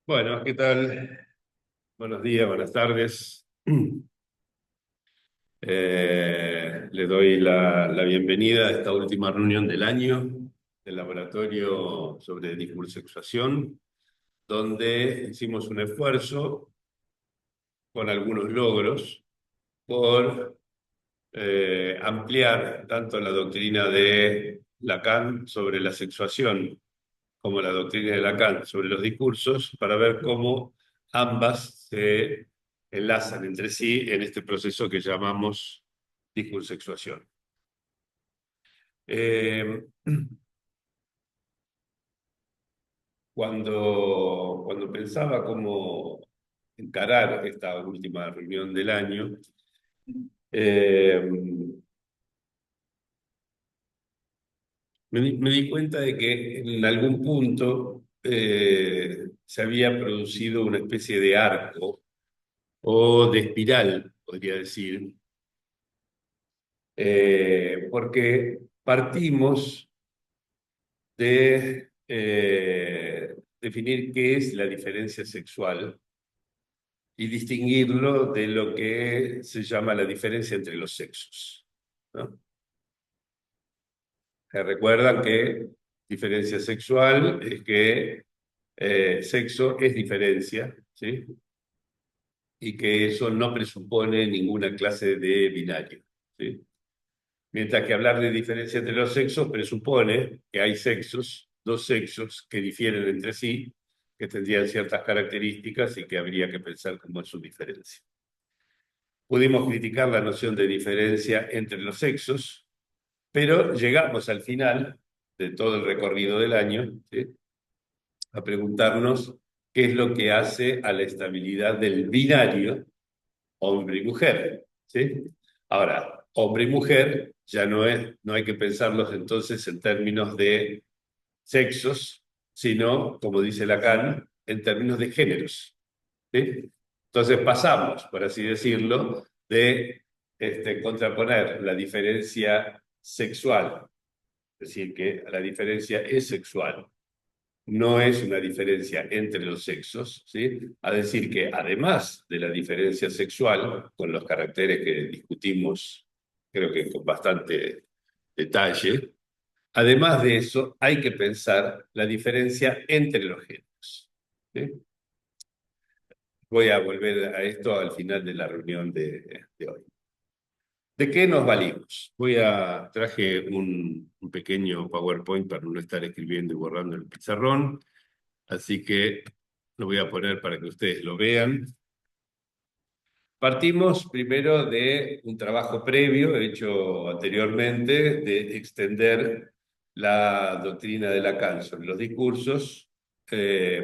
Bueno, ¿qué tal? Buenos días, buenas tardes. Le doy la bienvenida a esta última reunión del año del laboratorio sobre discursexuación, donde hicimos un esfuerzo con algunos logros por ampliar tanto la doctrina de Lacan sobre la sexuación como la doctrina de Lacan sobre los discursos para ver cómo ambas se enlazan entre sí en este proceso que llamamos discursexuación. Eh, cuando pensaba cómo encarar esta última reunión del año, eh, me di cuenta de que en algún punto se había producido una especie de arco o de espiral, podría decir, porque partimos de definir qué es la diferencia sexual y distinguirlo de lo que se llama la diferencia entre los sexos, ¿no? Recuerdan que diferencia sexual es que sexo es diferencia, ¿sí? Y que eso no presupone ninguna clase de binario, ¿sí? Mientras que hablar de diferencia entre los sexos presupone que hay sexos, dos sexos que difieren entre sí, que tendrían ciertas características y que habría que pensar cómo es su diferencia. Pudimos criticar la noción de diferencia entre los sexos, pero llegamos al final de todo el recorrido del año, ¿sí?, a preguntarnos qué es lo que hace a la estabilidad del binario hombre y mujer, ¿sí? Ahora, hombre y mujer ya no hay que pensarlos entonces en términos de sexos, sino, como dice Lacan, en términos de géneros, ¿sí? Entonces pasamos, por así decirlo, de contraponer la diferencia sexual, es decir, que la diferencia es sexual, no es una diferencia entre los sexos, ¿sí?, a decir que además de la diferencia sexual, con los caracteres que discutimos, creo que con bastante detalle, además de eso hay que pensar la diferencia entre los géneros, ¿sí? Voy a volver a esto al final de la reunión de hoy. ¿De qué nos valimos? Traje un pequeño PowerPoint para no estar escribiendo y borrando el pizarrón. Así que lo voy a poner para que ustedes lo vean. Partimos primero de un trabajo previo hecho anteriormente de extender la doctrina de Lacan sobre los discursos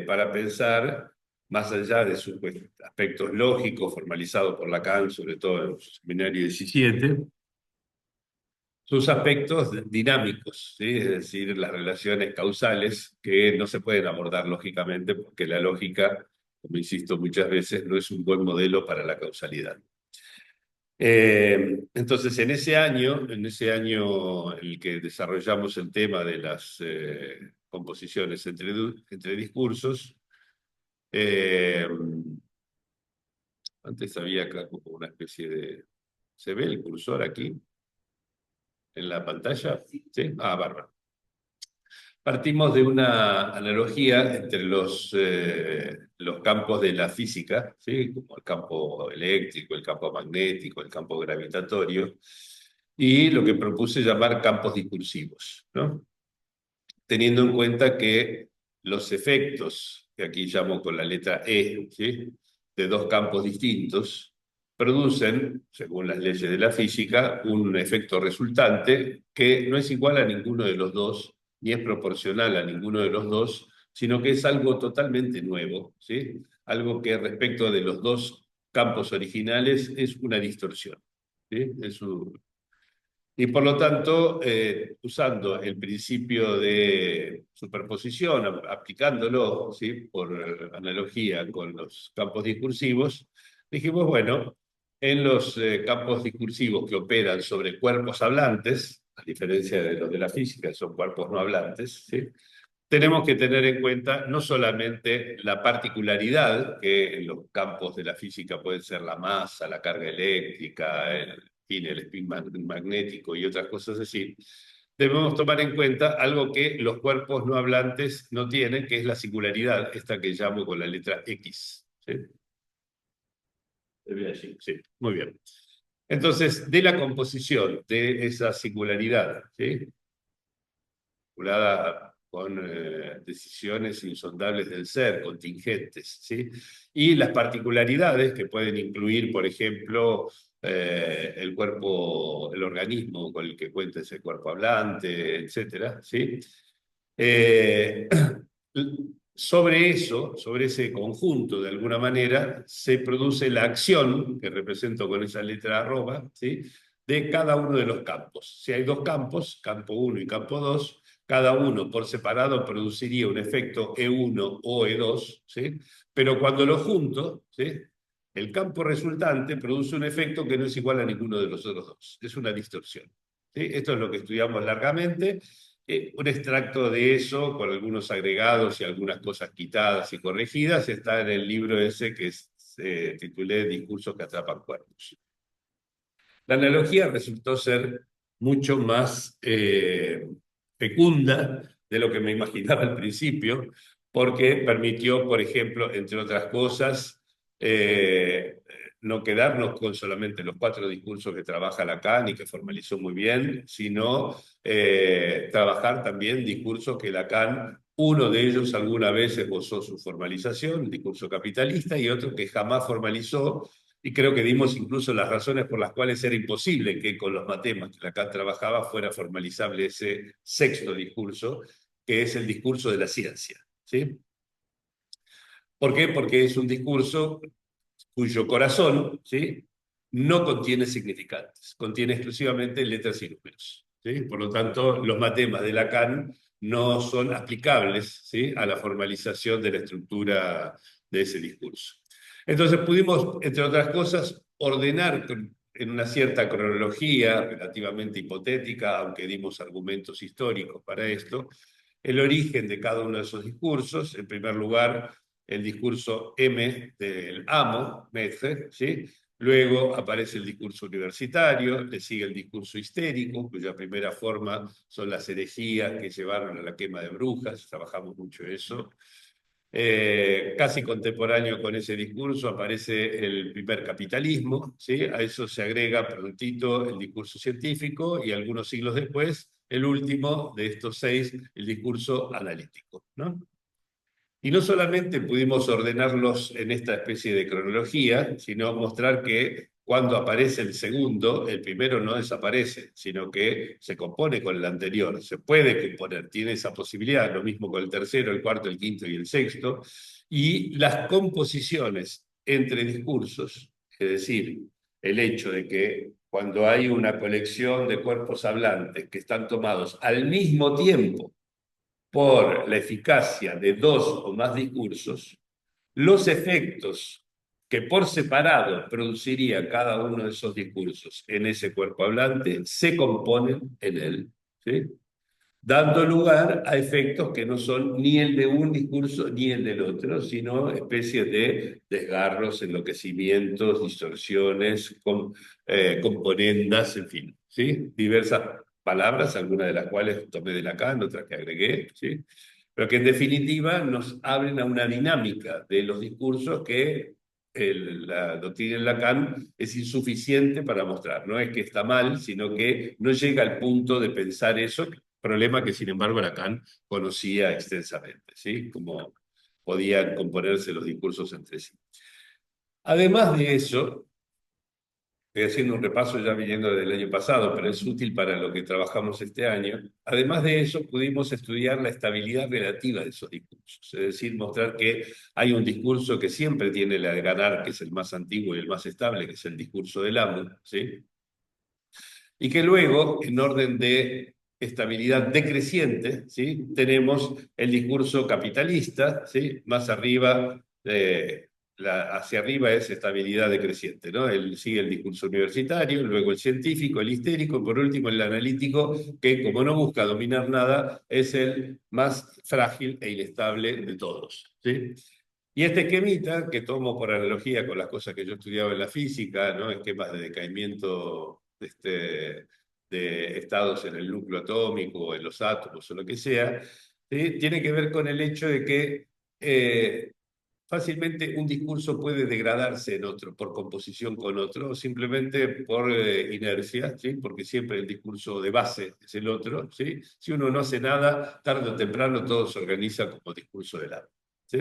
para pensar más allá de sus aspectos lógicos formalizados por Lacan, sobre todo en su seminario 17, sus aspectos dinámicos, ¿sí? Es decir, las relaciones causales que no se pueden abordar lógicamente porque la lógica, como insisto muchas veces, no es un buen modelo para la causalidad. Entonces, en ese año en el que desarrollamos el tema de las composiciones entre discursos, eh, antes había acá como una especie de... ¿Se ve el cursor aquí en la pantalla? ¿Sí? Ah, bárbaro. Partimos de una analogía entre los campos de la física, ¿sí?, como el campo eléctrico, el campo magnético, el campo gravitatorio, y lo que propuse llamar campos discursivos, ¿no? Teniendo en cuenta que los efectos, que aquí llamo con la letra E, ¿sí?, de dos campos distintos, producen, según las leyes de la física, un efecto resultante que no es igual a ninguno de los dos, ni es proporcional a ninguno de los dos, sino que es algo totalmente nuevo, ¿sí? Algo que respecto de los dos campos originales es una distorsión, ¿sí? Y por lo tanto, usando el principio de superposición, aplicándolo, ¿sí?, por analogía con los campos discursivos, dijimos, bueno, en los campos discursivos que operan sobre cuerpos hablantes, a diferencia de los de la física, son cuerpos no hablantes, ¿sí?, tenemos que tener en cuenta no solamente la particularidad, que en los campos de la física pueden ser la masa, la carga eléctrica, el spin magnético y otras cosas así, debemos tomar en cuenta algo que los cuerpos no hablantes no tienen, que es la singularidad, esta que llamo con la letra X. ¿Sí? Se ve allí, sí, muy bien. Entonces, de la composición de esa singularidad, ¿sí? Vinculada con decisiones insondables del ser, contingentes, ¿sí? Y las particularidades que pueden incluir, por ejemplo, el cuerpo, el organismo con el que cuenta ese cuerpo hablante, etcétera, ¿sí? Eh, sobre eso, sobre ese conjunto, de alguna manera, se produce la acción, que represento con esa letra arroba, ¿sí? De cada uno de los campos. Si hay dos campos, campo 1 y campo 2, cada uno por separado produciría un efecto E1 o E2, ¿sí? Pero cuando lo junto, ¿sí? El campo resultante produce un efecto que no es igual a ninguno de los otros dos. Es una distorsión. ¿Sí? Esto es lo que estudiamos largamente. Un extracto de eso, con algunos agregados y algunas cosas quitadas y corregidas, está en el libro ese que titulé Discursos que atrapan cuerpos. La analogía resultó ser mucho más fecunda de lo que me imaginaba al principio, porque permitió, por ejemplo, entre otras cosas, eh, no quedarnos con solamente los 4 discursos que trabaja Lacan y que formalizó muy bien, sino trabajar también discursos que Lacan, uno de ellos alguna vez esbozó su formalización, el discurso capitalista, y otro que jamás formalizó, y creo que dimos incluso las razones por las cuales era imposible que con los matemas que Lacan trabajaba fuera formalizable ese sexto discurso, que es el discurso de la ciencia. ¿Sí? ¿Por qué? Porque es un discurso cuyo corazón, ¿sí? No contiene significantes, contiene exclusivamente letras y números. ¿Sí? Por lo tanto, los matemas de Lacan no son aplicables, ¿sí? A la formalización de la estructura de ese discurso. Entonces pudimos, entre otras cosas, ordenar en una cierta cronología relativamente hipotética, aunque dimos argumentos históricos para esto, el origen de cada uno de esos discursos. En primer lugar, el discurso M del amo, Metge, ¿sí? Luego aparece el discurso universitario, le sigue el discurso histérico, cuya primera forma son las herejías que llevaron a la quema de brujas, trabajamos mucho eso. Casi contemporáneo con ese discurso aparece el primer capitalismo, ¿sí? A eso se agrega prontito el discurso científico y algunos siglos después, el último de estos 6, el discurso analítico, ¿no? Y no solamente pudimos ordenarlos en esta especie de cronología, sino mostrar que cuando aparece el segundo, el primero no desaparece, sino que se compone con el anterior. Se puede componer, tiene esa posibilidad, lo mismo con el tercero, el cuarto, el quinto y el sexto. Y las composiciones entre discursos, es decir, el hecho de que cuando hay una colección de cuerpos hablantes que están tomados al mismo tiempo por la eficacia de 2 o más discursos, los efectos que por separado produciría cada uno de esos discursos en ese cuerpo hablante se componen en él, ¿sí? Dando lugar a efectos que no son ni el de un discurso ni el del otro, sino especies de desgarros, enloquecimientos, distorsiones, componendas, en fin, ¿sí? Diversas palabras, algunas de las cuales tomé de Lacan, otras que agregué, ¿sí? Pero que en definitiva nos abren a una dinámica de los discursos que la doctrina de Lacan es insuficiente para mostrar. No es que está mal, sino que no llega al punto de pensar eso, problema que sin embargo Lacan conocía extensamente, ¿sí? Cómo podían componerse los discursos entre sí. Además de eso, estoy haciendo un repaso ya viniendo del año pasado, pero es útil para lo que trabajamos este año. Además de eso, pudimos estudiar la estabilidad relativa de esos discursos, es decir, mostrar que hay un discurso que siempre tiene la de ganar, que es el más antiguo y el más estable, que es el discurso del amo, ¿sí? Y que luego, en orden de estabilidad decreciente, ¿sí? Tenemos el discurso capitalista, ¿sí? Más arriba, hacia arriba es estabilidad decreciente, ¿no? Sigue el discurso universitario, luego el científico, el histérico, y por último el analítico, que como no busca dominar nada, es el más frágil e inestable de todos, ¿sí? Y este esquemita, que tomo por analogía con las cosas que yo estudiaba en la física, ¿no? Esquemas de decaimiento de estados en el núcleo atómico, en los átomos o lo que sea, ¿sí? Tiene que ver con el hecho de que fácilmente un discurso puede degradarse en otro, por composición con otro, o simplemente por inercia, ¿sí? Porque siempre el discurso de base es el otro, ¿sí? Si uno no hace nada, tarde o temprano todo se organiza como discurso del alma, ¿sí?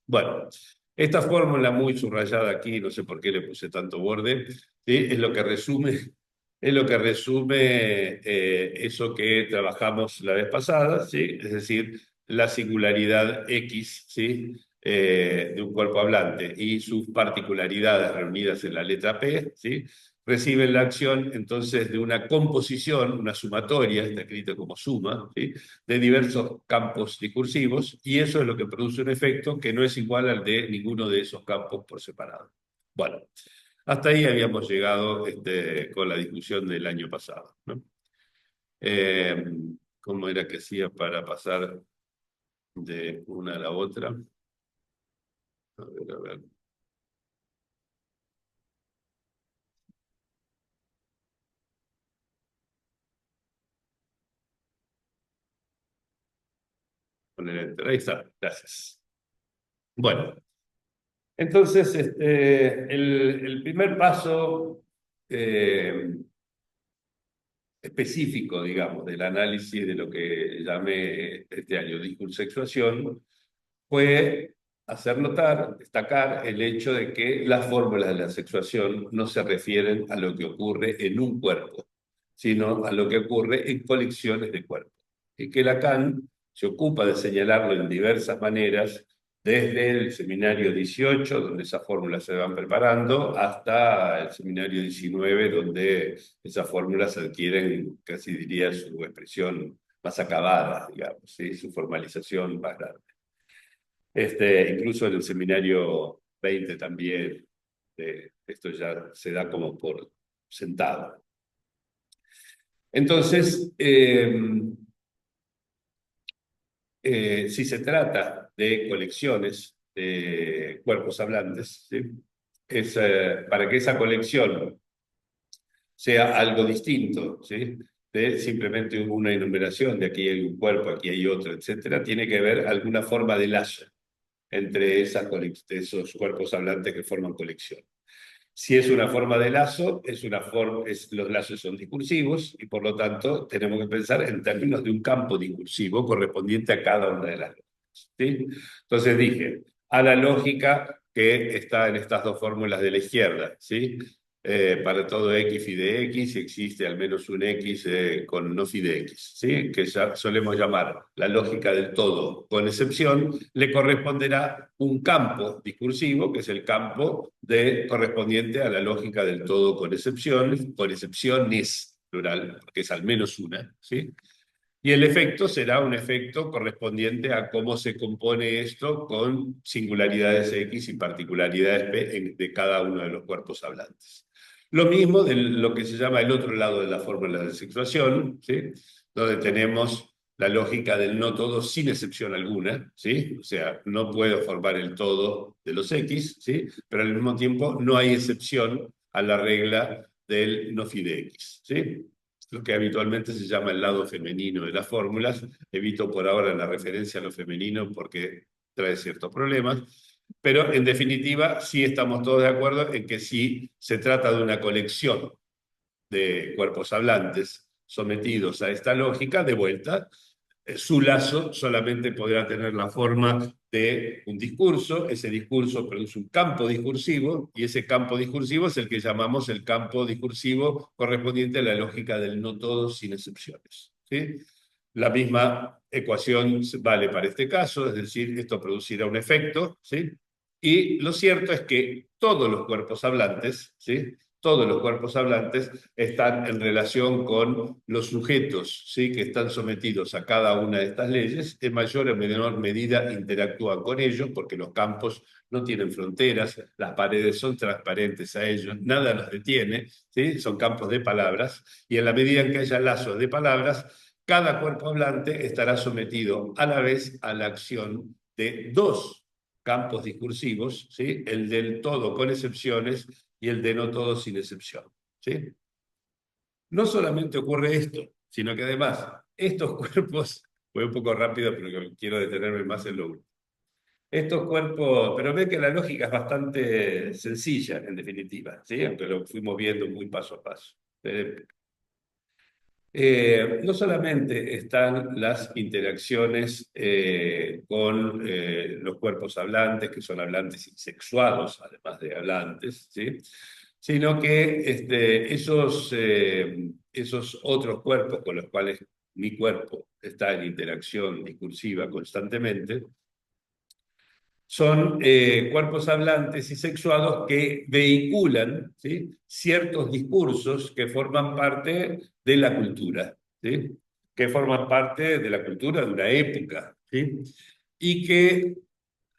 Bueno, esta fórmula muy subrayada aquí, no sé por qué le puse tanto borde, ¿sí? Es lo que resume eso que trabajamos la vez pasada, ¿sí? Es decir, la singularidad X, ¿sí? De un cuerpo hablante y sus particularidades reunidas en la letra P, ¿sí? Reciben la acción entonces de una composición, una sumatoria, está escrito como suma, ¿sí? De diversos campos discursivos, y eso es lo que produce un efecto que no es igual al de ninguno de esos campos por separado. Bueno, hasta ahí habíamos llegado con la discusión del año pasado, ¿no? Eh, ¿Cómo era que hacía para pasar de una a la otra? A ver, poner enter. Ahí está, gracias. Bueno, entonces el primer paso específico, digamos, del análisis de lo que llamé este año discursexuación, fue hacer notar, destacar el hecho de que las fórmulas de la sexuación no se refieren a lo que ocurre en un cuerpo, sino a lo que ocurre en colecciones de cuerpos. Y que Lacan se ocupa de señalarlo en diversas maneras, desde el seminario 18, donde esas fórmulas se van preparando, hasta el seminario 19, donde esas fórmulas adquieren, casi diría, su expresión más acabada, digamos, ¿sí? Su formalización más grande. Incluso en el seminario 20 también, esto ya se da como por sentado. Entonces, si se trata de colecciones de cuerpos hablantes, ¿sí? Para que esa colección sea algo distinto, ¿sí? De simplemente una enumeración de aquí hay un cuerpo, aquí hay otro, etcétera, tiene que haber alguna forma de lazo entre esos cuerpos hablantes que forman colección. Si es una forma de lazo, los lazos son discursivos y por lo tanto tenemos que pensar en términos de un campo discursivo correspondiente a cada una de las lógicas, ¿sí? Entonces dije, a la lógica que está en estas dos fórmulas de la izquierda, ¿sí? Para todo x phi de x existe al menos un x con no phi de x, ¿sí? Que ya solemos llamar la lógica del todo con excepción, le corresponderá un campo discursivo, que es el campo correspondiente a la lógica del todo con excepciones, plural, porque es al menos una, ¿sí? Y el efecto será un efecto correspondiente a cómo se compone esto con singularidades X y particularidades P de cada uno de los cuerpos hablantes. Lo mismo de lo que se llama el otro lado de la fórmula de sexuación, ¿sí? Donde tenemos la lógica del no todo sin excepción alguna, ¿sí? O sea, no puedo formar el todo de los X, ¿sí? Pero al mismo tiempo no hay excepción a la regla del no phi de X, ¿sí? Lo que habitualmente se llama el lado femenino de las fórmulas. Evito por ahora la referencia a lo femenino porque trae ciertos problemas, pero en definitiva sí estamos todos de acuerdo en que si se trata de una colección de cuerpos hablantes sometidos a esta lógica, de vuelta, su lazo solamente podrá tener la forma de un discurso, ese discurso produce un campo discursivo, y ese campo discursivo es el que llamamos el campo discursivo correspondiente a la lógica del no todo sin excepciones, ¿sí? La misma ecuación vale para este caso, es decir, esto producirá un efecto, ¿sí? Y lo cierto es que todos los cuerpos hablantes, ¿sí? todos los cuerpos hablantes están en relación con los sujetos, ¿sí?, que están sometidos a cada una de estas leyes, en mayor o menor medida interactúan con ellos, porque los campos no tienen fronteras, las paredes son transparentes a ellos, nada los detiene, ¿sí?, son campos de palabras, y en la medida en que haya lazos de palabras, cada cuerpo hablante estará sometido a la vez a la acción de dos campos discursivos, ¿sí?, el del todo con excepciones y el de no todo sin excepción, ¿sí? No solamente ocurre esto, sino que además estos cuerpos, voy un poco rápido, pero quiero detenerme más en lo último. Estos cuerpos, pero ve que la lógica es bastante sencilla, en definitiva, ¿sí?, aunque lo fuimos viendo muy paso a paso. No solamente están las interacciones con los cuerpos hablantes, que son hablantes insexuados, además de hablantes, ¿sí?, sino que esos otros cuerpos con los cuales mi cuerpo está en interacción discursiva constantemente, son cuerpos hablantes y sexuados que vehiculan, ¿sí?, ciertos discursos que forman parte de la cultura, ¿sí?, que forman parte de la cultura de una época, ¿sí?, y que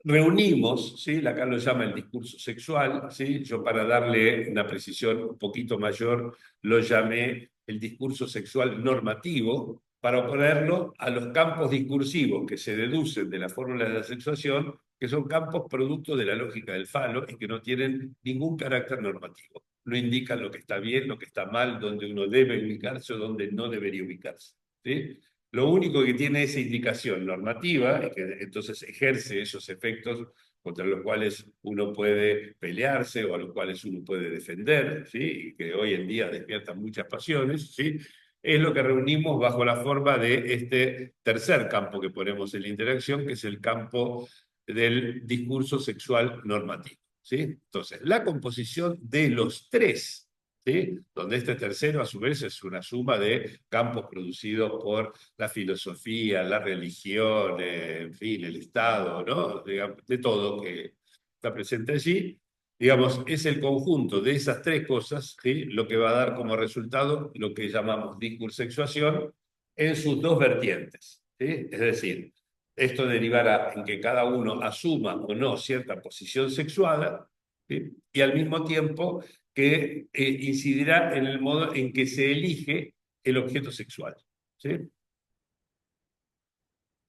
reunimos, ¿sí?, acá lo llama el discurso sexual, ¿sí?, yo para darle una precisión un poquito mayor lo llamé el discurso sexual normativo, para oponerlo a los campos discursivos que se deducen de la fórmula de la sexuación, que son campos producto de la lógica del falo y que no tienen ningún carácter normativo. No indican lo que está bien, lo que está mal, dónde uno debe ubicarse o dónde no debería ubicarse, ¿sí? Lo único que tiene esa indicación normativa y que entonces ejerce esos efectos contra los cuales uno puede pelearse o a los cuales uno puede defender, ¿sí?, y que hoy en día despiertan muchas pasiones, ¿sí?, es lo que reunimos bajo la forma de este tercer campo que ponemos en la interacción, que es el campo del discurso sexual normativo, ¿sí? Entonces, la composición de los tres, ¿sí?, donde este tercero a su vez es una suma de campos producidos por la filosofía, la religión, en fin, el Estado, ¿no?, de todo que está presente allí, digamos, es el conjunto de esas tres cosas, ¿sí?, lo que va a dar como resultado lo que llamamos discursexuación en sus dos vertientes, ¿sí? Es decir, esto derivará en que cada uno asuma o no cierta posición sexuada, ¿sí?, y al mismo tiempo que incidirá en el modo en que se elige el objeto sexual, ¿sí?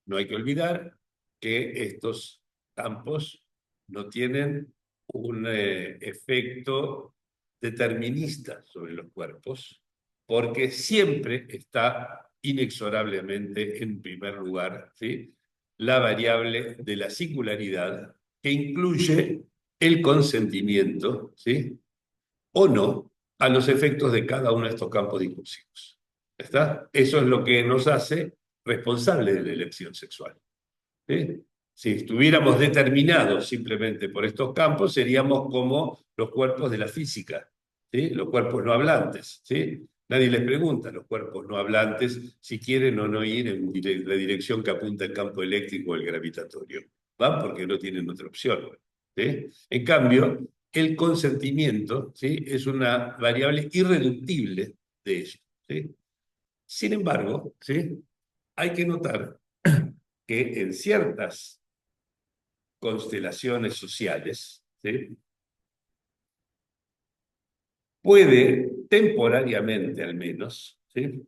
No hay que olvidar que estos campos no tienen un efecto determinista sobre los cuerpos, porque siempre está inexorablemente en primer lugar, ¿sí?, la variable de la singularidad, que incluye el consentimiento, ¿sí?, o no, a los efectos de cada uno de estos campos discursivos. ¿Está? Eso es lo que nos hace responsables de la elección sexual, ¿sí? Si estuviéramos determinados simplemente por estos campos, seríamos como los cuerpos de la física, ¿sí?, los cuerpos no hablantes, ¿sí? Nadie les pregunta a los cuerpos no hablantes si quieren o no ir en la dirección que apunta el campo eléctrico o el gravitatorio. Van porque no tienen otra opción, ¿sí? En cambio, el consentimiento, ¿sí?, es una variable irreductible de ello, ¿sí? Sin embargo, ¿sí?, hay que notar que en ciertas constelaciones sociales, ¿sí?, puede, temporariamente al menos, ¿sí?,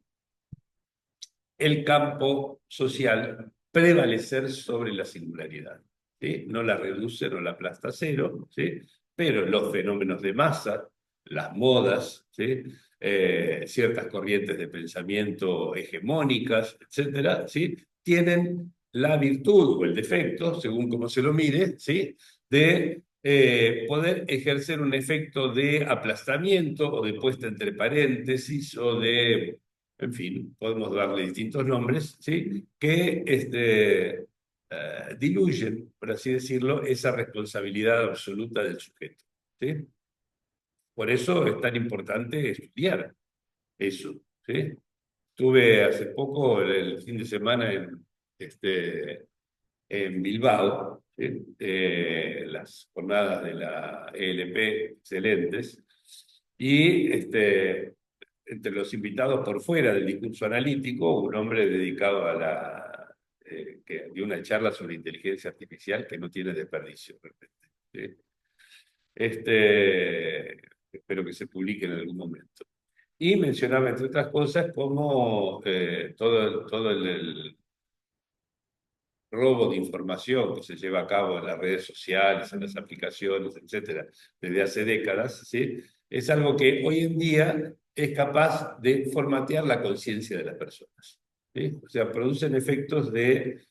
el campo social prevalecer sobre la singularidad, ¿sí? No la reduce, no la aplasta a cero, ¿sí?, pero los fenómenos de masa, las modas, ¿sí?, ciertas corrientes de pensamiento hegemónicas, etcétera, ¿sí?, tienen la virtud o el defecto, según cómo se lo mire, ¿sí?, de poder ejercer un efecto de aplastamiento o de puesta entre paréntesis o de, en fin, podemos darle distintos nombres, ¿sí?, que diluyen, por así decirlo, esa responsabilidad absoluta del sujeto, ¿sí? Por eso es tan importante estudiar eso, ¿sí? Estuve hace poco, el fin de semana, en Bilbao, ¿sí?, las jornadas de la ELP excelentes, Y entre los invitados por fuera del discurso analítico, un hombre dedicado a que dio una charla sobre inteligencia artificial que no tiene desperdicio, realmente, ¿sí? Espero que se publique en algún momento. Y mencionaba, entre otras cosas, cómo todo el robo de información que se lleva a cabo en las redes sociales, en las aplicaciones, etcétera, desde hace décadas, ¿sí? Es algo que hoy en día es capaz de formatear la conciencia de las personas, ¿sí? O sea, producen efectos de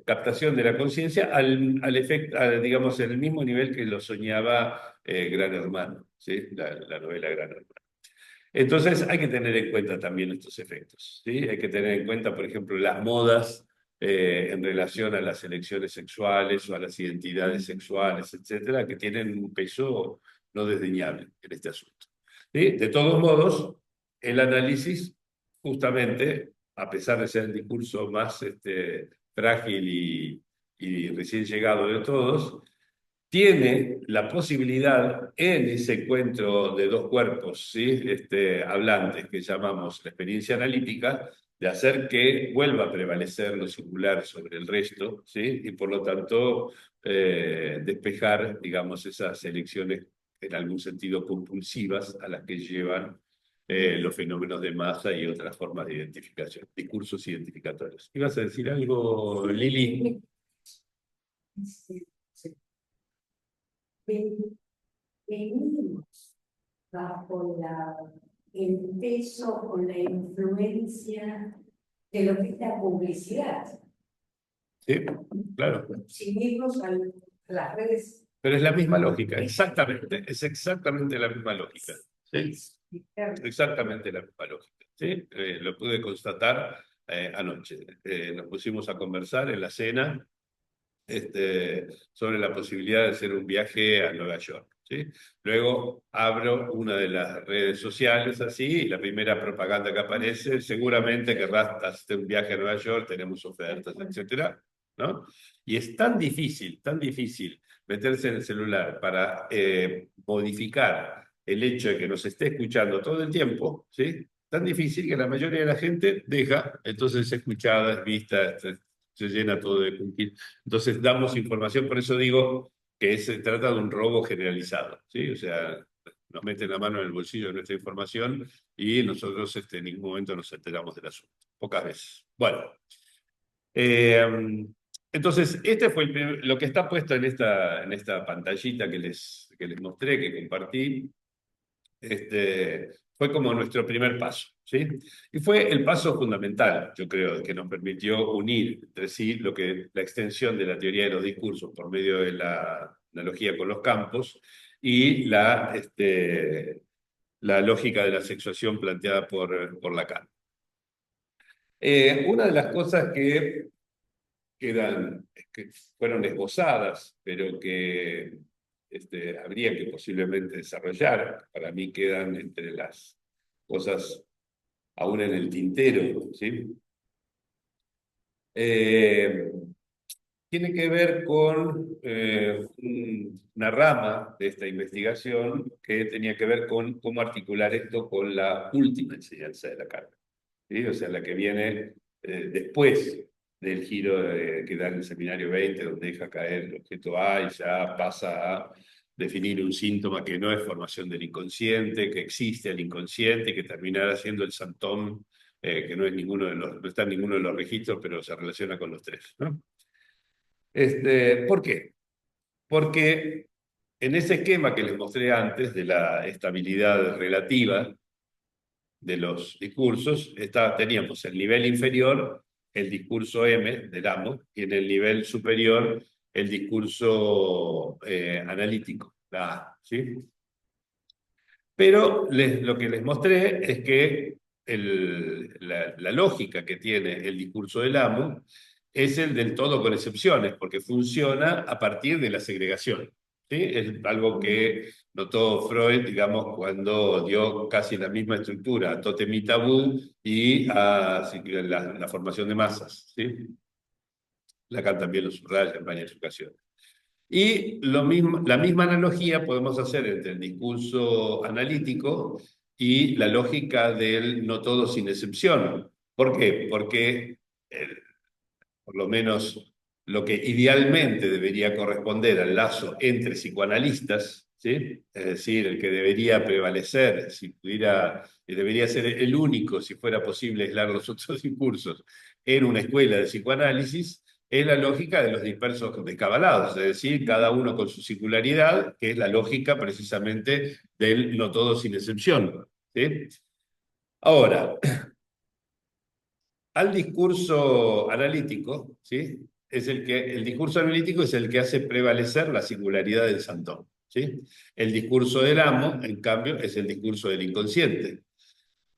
captación de la conciencia al efecto, digamos, en el mismo nivel que lo soñaba Gran Hermano, ¿sí? La novela Gran Hermano. Entonces hay que tener en cuenta también estos efectos, ¿sí? Hay que tener en cuenta, por ejemplo, las modas en relación a las elecciones sexuales o a las identidades sexuales, etcétera, que tienen un peso no desdeñable en este asunto, ¿sí? De todos modos, el análisis, justamente, a pesar de ser el discurso más frágil y recién llegado de todos, tiene la posibilidad en ese encuentro de dos cuerpos, ¿sí? Hablantes que llamamos la experiencia analítica, de hacer que vuelva a prevalecer lo singular sobre el resto, ¿sí? Y por lo tanto despejar, digamos, esas elecciones en algún sentido compulsivas a las que llevan los fenómenos de masa y otras formas de identificación, discursos identificatorios. ¿Ibas a decir algo, Lili? Sí, sí. Ven- Venimos bajo el peso o la influencia de lo que es la publicidad. Sí, claro. Seguimos a las redes. Pero es la misma lógica, exactamente, es exactamente la misma lógica. ¿Sí? Exactamente la misma lógica. ¿Sí? Lo pude constatar anoche. Nos pusimos a conversar en la cena sobre la posibilidad de hacer un viaje a Nueva York. ¿Sí? Luego abro una de las redes sociales así, y la primera propaganda que aparece, seguramente querrás hacer un viaje a Nueva York, tenemos ofertas, etcétera, ¿no? Y es tan difícil meterse en el celular para modificar el hecho de que nos esté escuchando todo el tiempo, ¿sí? Tan difícil que la mayoría de la gente deja, entonces es escuchada, es vista, se llena todo de cookies. Entonces damos información, por eso digo que se trata de un robo generalizado, ¿sí? O sea, nos meten la mano en el bolsillo de nuestra información y nosotros en ningún momento nos enteramos del asunto, pocas veces. Bueno, eh, entonces este fue lo que está puesto en esta pantallita que les mostré, que compartí, fue como nuestro primer paso, ¿sí? Y fue el paso fundamental, yo creo, que nos permitió unir entre sí la extensión de la teoría de los discursos por medio de la analogía con los campos y la lógica de la sexuación planteada por Lacan. Una de las cosas que fueron esbozadas, pero que habría que posiblemente desarrollar, para mí quedan entre las cosas aún en el tintero, ¿sí? Eh, Tiene que ver con una rama de esta investigación que tenía que ver con cómo articular esto con la última enseñanza de Lacan, ¿sí? O sea, la que viene después del giro que da en el seminario 20, donde deja caer el objeto A y ya pasa a definir un síntoma que no es formación del inconsciente, que existe el inconsciente y que terminará siendo el santón, que no es no está en ninguno de los registros, pero se relaciona con los tres, ¿no? ¿Por qué? Porque en ese esquema que les mostré antes de la estabilidad relativa de los discursos, teníamos el nivel inferior, el discurso M del amo, y en el nivel superior el discurso analítico, la A, ¿sí? Pero lo que les mostré es que la lógica que tiene el discurso del amo es el del todo con excepciones, porque funciona a partir de la segregación. ¿Sí? Es algo que notó Freud, digamos, cuando dio casi la misma estructura a Totem y Tabú y a la formación de masas. ¿Sí? Lacan también lo subraya en varias ocasiones. Y lo mismo, la misma analogía podemos hacer entre el discurso analítico y la lógica del no todo sin excepción. ¿Por qué? Porque por lo menos lo que idealmente debería corresponder al lazo entre psicoanalistas, ¿sí? Es decir, el que debería prevalecer, si pudiera, debería ser el único, si fuera posible aislar los otros discursos, en una escuela de psicoanálisis, es la lógica de los dispersos descabalados, es decir, cada uno con su singularidad, que es la lógica precisamente del no todo sin excepción. ¿Sí? Ahora, al discurso analítico, ¿sí? El discurso analítico es el que hace prevalecer la singularidad del Santón, ¿sí? El discurso del amo, en cambio, es el discurso del inconsciente.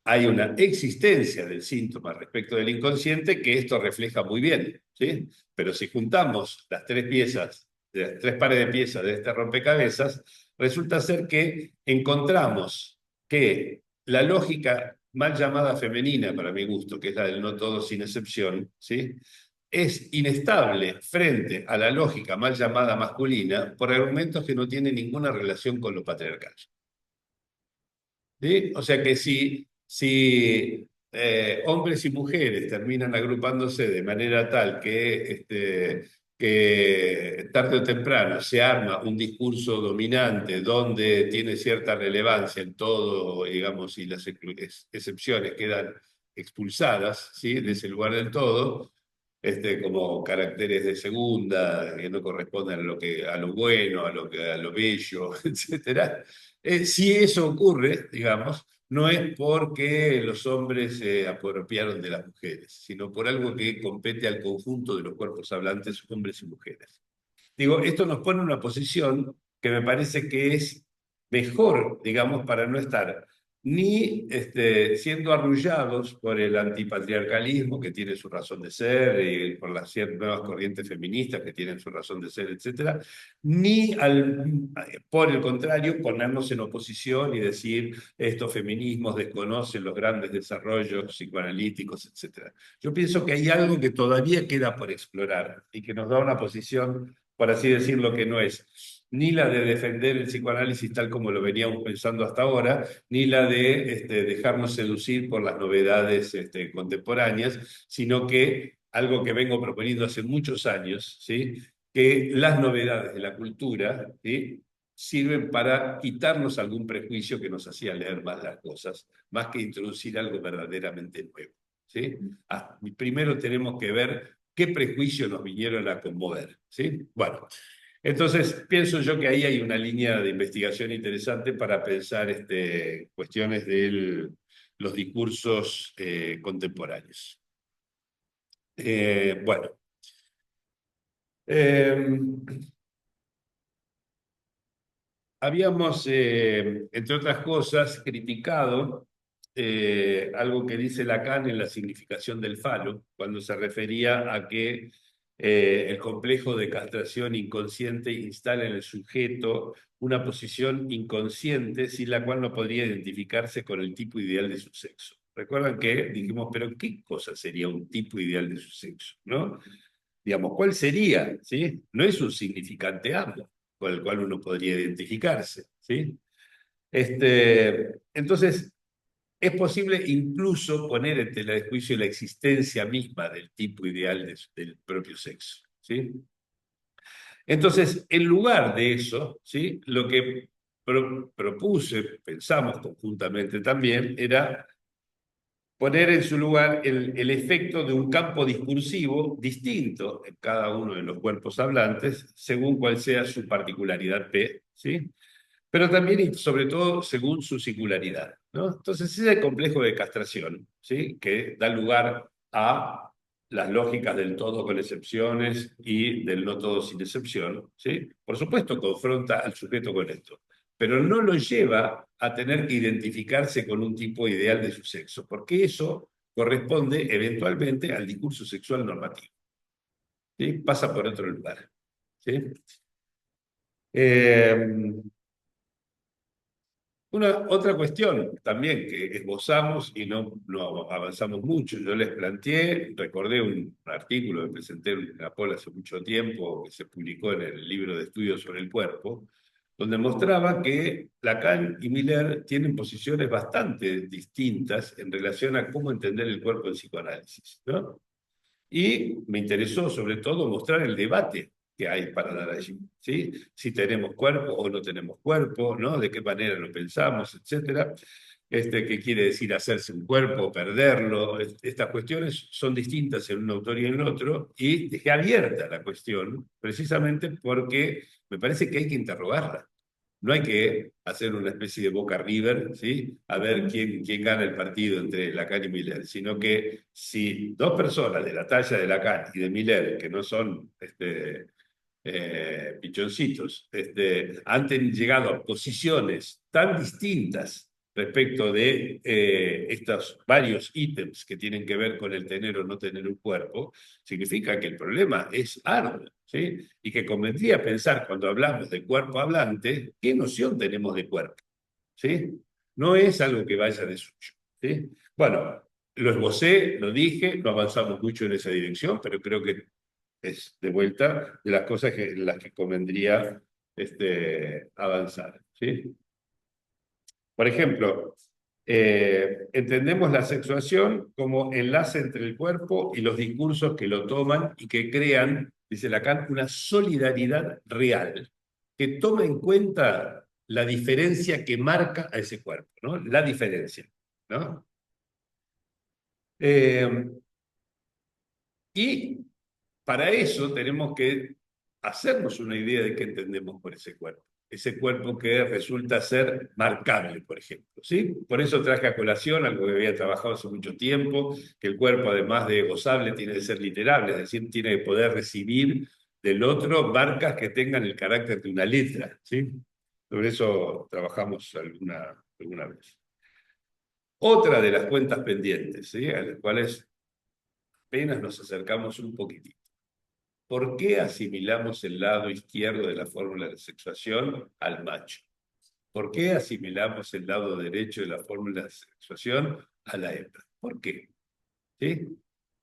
Hay una existencia del síntoma respecto del inconsciente que esto refleja muy bien, ¿sí? Pero si juntamos las tres piezas, las tres pares de piezas de este rompecabezas, resulta ser que encontramos que la lógica mal llamada femenina, para mi gusto, que es la del no todo sin excepción, ¿sí? Es inestable frente a la lógica mal llamada masculina por argumentos que no tienen ninguna relación con lo patriarcal. ¿Sí? O sea que si hombres y mujeres terminan agrupándose de manera tal que tarde o temprano se arma un discurso dominante donde tiene cierta relevancia en todo, digamos, y las excepciones quedan expulsadas, ¿sí? De ese lugar del todo, como caracteres de segunda, que no corresponden a lo bueno, a lo bello, etcétera. Si eso ocurre, digamos, no es porque los hombres se apropiaron de las mujeres, sino por algo que compete al conjunto de los cuerpos hablantes, hombres y mujeres. Digo, esto nos pone en una posición que me parece que es mejor, digamos, para no estar ni siendo arrullados por el antipatriarcalismo, que tiene su razón de ser, y por las nuevas corrientes feministas que tienen su razón de ser, etcétera, ni por el contrario, ponernos en oposición y decir estos feminismos desconocen los grandes desarrollos psicoanalíticos, etcétera. Yo pienso que hay algo que todavía queda por explorar y que nos da una posición, por así decirlo, que no es ni la de defender el psicoanálisis tal como lo veníamos pensando hasta ahora, ni la de dejarnos seducir por las novedades contemporáneas, sino que algo que vengo proponiendo hace muchos años, ¿sí? Que las novedades de la cultura, ¿sí? Sirven para quitarnos algún prejuicio que nos hacía leer más las cosas, más que introducir algo verdaderamente nuevo. ¿Sí? Primero tenemos que ver qué prejuicios nos vinieron a conmover. ¿Sí? Bueno, entonces pienso yo que ahí hay una línea de investigación interesante para pensar cuestiones de los discursos contemporáneos. Bueno, eh, habíamos, entre otras cosas, criticado algo que dice Lacan en la significación del falo, cuando se refería a que el complejo de castración inconsciente instala en el sujeto una posición inconsciente sin la cual no podría identificarse con el tipo ideal de su sexo. Recuerdan que dijimos, pero ¿qué cosa sería un tipo ideal de su sexo? ¿No? Digamos, ¿cuál sería? ¿Sí? No es un significante amplio con el cual uno podría identificarse. ¿Sí? Entonces, es posible incluso poner en tela de juicio la existencia misma del tipo ideal del propio sexo. ¿Sí? Entonces, en lugar de eso, ¿sí? Lo que propuse, pensamos conjuntamente también, era poner en su lugar el efecto de un campo discursivo distinto en cada uno de los cuerpos hablantes, según cuál sea su particularidad P, ¿sí? Pero también y sobre todo según su singularidad, ¿no? Entonces, ese es el complejo de castración, ¿sí? Que da lugar a las lógicas del todo con excepciones y del no todo sin excepción, ¿sí? Por supuesto, confronta al sujeto con esto, pero no lo lleva a tener que identificarse con un tipo ideal de su sexo, porque eso corresponde eventualmente al discurso sexual normativo, ¿sí? Pasa por otro lugar, ¿sí? Eh, Otra cuestión también que esbozamos y no avanzamos mucho. Yo les planteé, recordé un artículo que presenté en la POL hace mucho tiempo, que se publicó en el libro de estudios sobre el cuerpo, donde mostraba que Lacan y Miller tienen posiciones bastante distintas en relación a cómo entender el cuerpo en psicoanálisis, ¿no? Y me interesó sobre todo mostrar el debate que hay para dar allí, ¿sí? Si tenemos cuerpo o no tenemos cuerpo, ¿no? De qué manera lo pensamos, etcétera. ¿Qué quiere decir hacerse un cuerpo, perderlo? Estas cuestiones son distintas en un autor y en el otro, y dejé abierta la cuestión precisamente porque me parece que hay que interrogarla. No hay que hacer una especie de Boca River, ¿sí? A ver quién gana el partido entre Lacan y Miller, sino que si dos personas de la talla de Lacan y de Miller, que no son pichoncitos, han llegado a posiciones tan distintas respecto de estos varios ítems que tienen que ver con el tener o no tener un cuerpo, significa que el problema es arduo, ¿sí? Y que convendría pensar cuando hablamos de cuerpo hablante, ¿qué noción tenemos de cuerpo? ¿Sí? No es algo que vaya de suyo, ¿sí? Bueno, lo esbocé, lo dije, no avanzamos mucho en esa dirección, pero creo que es de vuelta de las cosas en las que convendría avanzar, ¿sí? Por ejemplo, entendemos la sexuación como enlace entre el cuerpo y los discursos que lo toman y que crean, dice Lacan, una solidaridad real, que toma en cuenta la diferencia que marca a ese cuerpo, ¿no? La diferencia, ¿no? Eh, y para eso tenemos que hacernos una idea de qué entendemos por ese cuerpo. Ese cuerpo que resulta ser marcable, por ejemplo, ¿sí? Por eso traje a colación algo que había trabajado hace mucho tiempo, que el cuerpo, además de gozable, tiene que ser literable, es decir, tiene que poder recibir del otro marcas que tengan el carácter de una letra, ¿sí? Sobre eso trabajamos alguna vez. Otra de las cuentas pendientes, ¿sí? A las cuales apenas nos acercamos un poquitito. ¿Por qué asimilamos el lado izquierdo de la fórmula de sexuación al macho? ¿Por qué asimilamos el lado derecho de la fórmula de sexuación a la hembra? ¿Por qué? ¿Sí?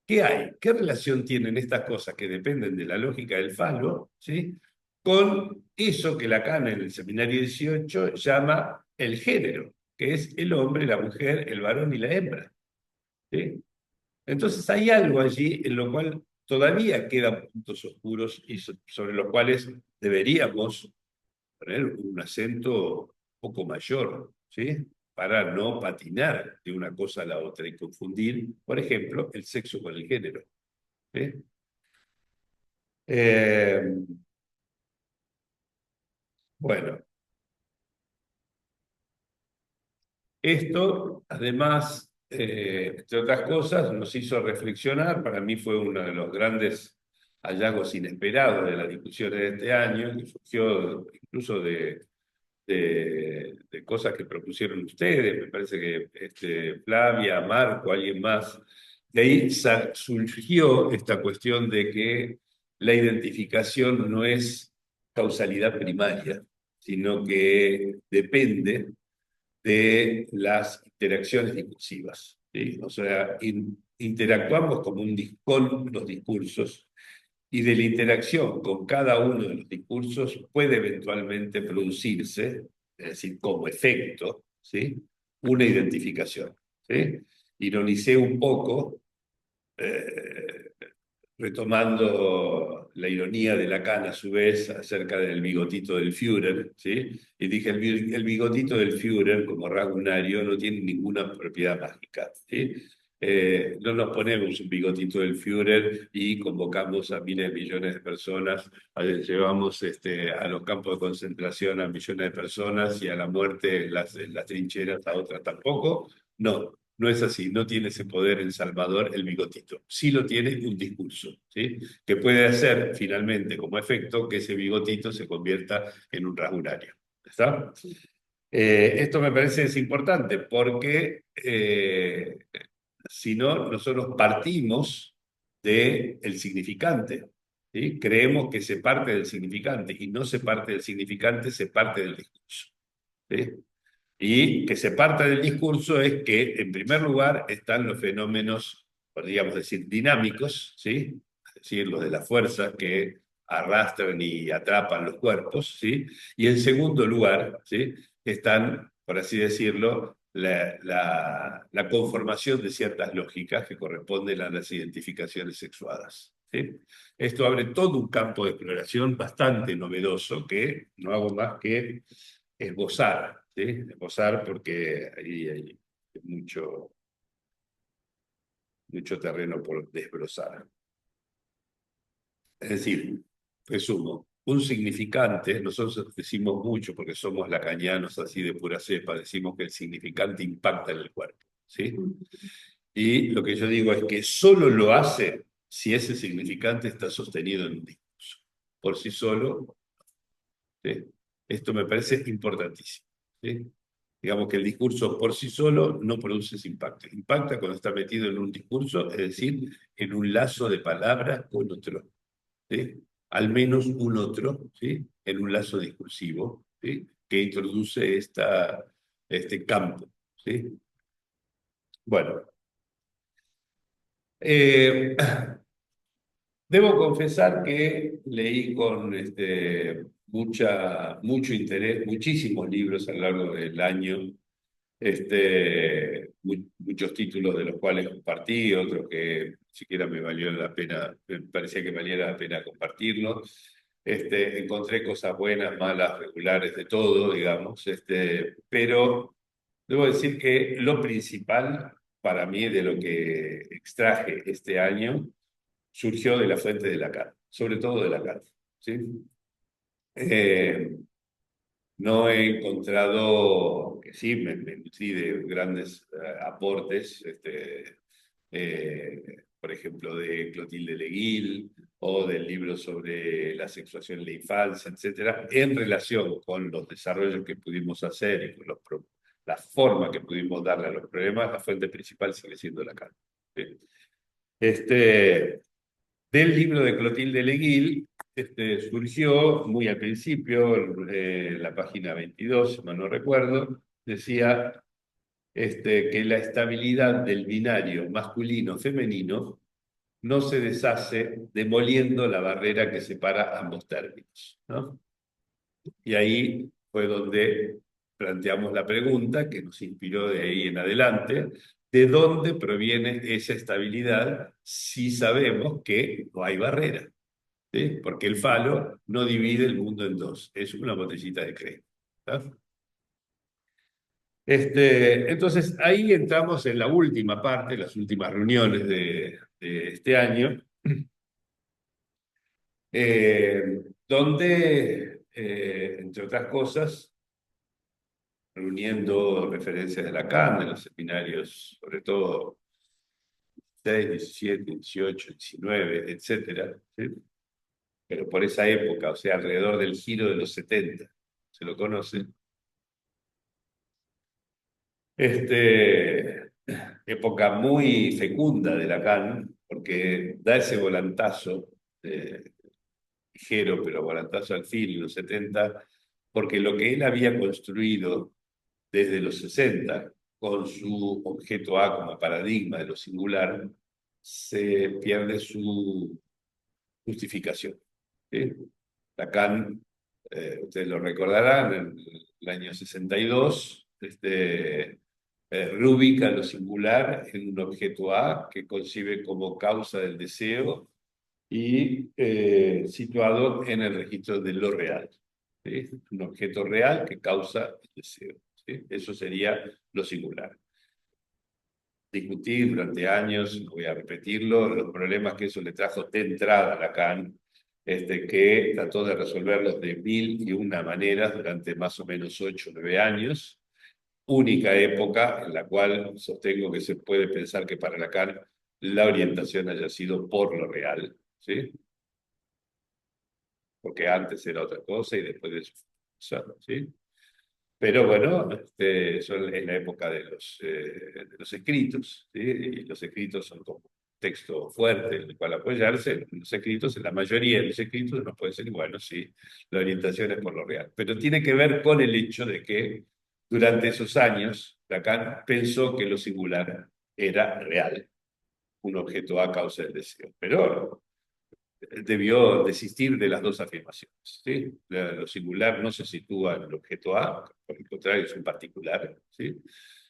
¿Qué hay? ¿Qué relación tienen estas cosas que dependen de la lógica del falo, ¿sí? Con eso que Lacan en el seminario 18 llama el género, que es el hombre, la mujer, el varón y la hembra, ¿sí? Entonces hay algo allí en lo cual todavía quedan puntos oscuros y sobre los cuales deberíamos poner un acento un poco mayor, ¿sí? Para no patinar de una cosa a la otra y confundir, por ejemplo, el sexo con el género, ¿sí? Eh, bueno, esto además, entre otras cosas, nos hizo reflexionar. Para mí fue uno de los grandes hallazgos inesperados de las discusiones de este año, que surgió incluso de cosas que propusieron ustedes, me parece que Flavia, Marco, alguien más. De ahí surgió esta cuestión de que la identificación no es causalidad primaria, sino que depende de las interacciones discursivas, ¿sí? O sea, interactuamos con los discursos, y de la interacción con cada uno de los discursos puede eventualmente producirse, es decir, como efecto, ¿sí? Una identificación, ¿sí? Ironicé un poco, eh, retomando la ironía de Lacan a su vez acerca del bigotito del Führer, ¿sí? Y dije, el bigotito del Führer como rasgo unario no tiene ninguna propiedad mágica, ¿sí? No nos ponemos un bigotito del Führer y convocamos a miles de millones de personas, llevamos a los campos de concentración a millones de personas y a la muerte en las trincheras a otras tampoco. No, no es así, no tiene ese poder en Salvador el bigotito. Sí lo tiene un discurso, ¿sí? Que puede hacer finalmente como efecto que ese bigotito se convierta en un rasgunario. ¿Está? Esto me parece es importante porque si no, nosotros partimos del significante, ¿sí? Creemos que se parte del significante y no se parte del significante, se parte del discurso, ¿sí? Y que se parta del discurso es que, en primer lugar, están los fenómenos, podríamos decir, dinámicos, ¿sí? Es decir, los de la fuerza que arrastran y atrapan los cuerpos, ¿sí? Y en segundo lugar, ¿sí? Están, por así decirlo, la conformación de ciertas lógicas que corresponden a las identificaciones sexuadas, ¿sí? Esto abre todo un campo de exploración bastante novedoso que no hago más que esbozar, ¿sí? Esbozar porque ahí hay mucho, mucho terreno por desbrozar. Es decir, resumo, un significante, nosotros decimos mucho porque somos lacanianos así de pura cepa, decimos que el significante impacta en el cuerpo, ¿sí? Y lo que yo digo es que solo lo hace si ese significante está sostenido en un discurso. Por sí solo, ¿sí? Esto me parece importantísimo, ¿sí? Digamos que el discurso por sí solo no produce ese impacto. Impacta cuando está metido en un discurso, es decir, en un lazo de palabras con otro, ¿sí? Al menos un otro, ¿sí? En un lazo discursivo, ¿sí? Que introduce este campo, ¿sí? Bueno, eh, debo confesar que leí con mucho interés muchísimos libros a lo largo del año, muchos títulos de los cuales compartí, otros que siquiera me valió la pena, me parecía que valiera la pena compartirlos. Encontré cosas buenas, malas, regulares, de todo, digamos, pero debo decir que lo principal para mí de lo que extraje este año surgió de la fuente de Lacan, sobre todo de Lacan, ¿sí? Eh, no he encontrado, que sí, me nutrí de grandes aportes, por ejemplo, de Clotilde Leguil o del libro sobre la sexuación en la infancia, etcétera, en relación con los desarrollos que pudimos hacer y con la forma que pudimos darle a los problemas. La fuente principal sigue siendo Lacan, ¿sí? Este, Del libro de Clotilde Leguil, surgió muy al principio, la página 22, si mal no recuerdo, decía que la estabilidad del binario masculino-femenino no se deshace demoliendo la barrera que separa ambos términos, ¿no? Y ahí fue donde planteamos la pregunta que nos inspiró de ahí en adelante: ¿de dónde proviene esa estabilidad si sabemos que no hay barrera? ¿Sí? Porque el falo no divide el mundo en dos, es una botellita de crema. ¿Tá? Entonces, ahí entramos en la última parte, las últimas reuniones de este año, donde, entre otras cosas, reuniendo referencias de Lacan, de los seminarios, sobre todo 6, 17, 18, 19, etcétera, ¿sí? Pero por esa época, o sea, alrededor del giro de los 70, se lo conoce. Época muy fecunda de Lacan, porque da ese volantazo, ligero, pero volantazo al fin, en los 70, porque lo que él había construido desde los 60, con su objeto A como paradigma de lo singular, se pierde su justificación, ¿sí? Lacan, ustedes lo recordarán, en el año 62, reubica lo singular en un objeto A que concibe como causa del deseo y situado en el registro de lo real, ¿sí? Un objeto real que causa el deseo, ¿sí? Eso sería lo singular. Discutí durante años, no voy a repetirlo, los problemas que eso le trajo de entrada a Lacan, que trató de resolverlos de mil y una maneras durante más o menos 8 o 9 años, única época en la cual sostengo que se puede pensar que para Lacan la orientación haya sido por lo real, ¿sí? Porque antes era otra cosa y después de eso, ¿sí? Pero bueno, es la época de los escritos, ¿sí? Y los escritos son como texto fuerte en el cual apoyarse. Los escritos, en la mayoría de los escritos, no puede ser, bueno, sí, la orientación es por lo real. Pero tiene que ver con el hecho de que Durante esos años, Lacan pensó que lo singular era real, un objeto A causa del deseo, pero debió desistir de las dos afirmaciones. ¿Sí? Lo singular no se sitúa en el objeto A, por el contrario, es un particular, ¿sí?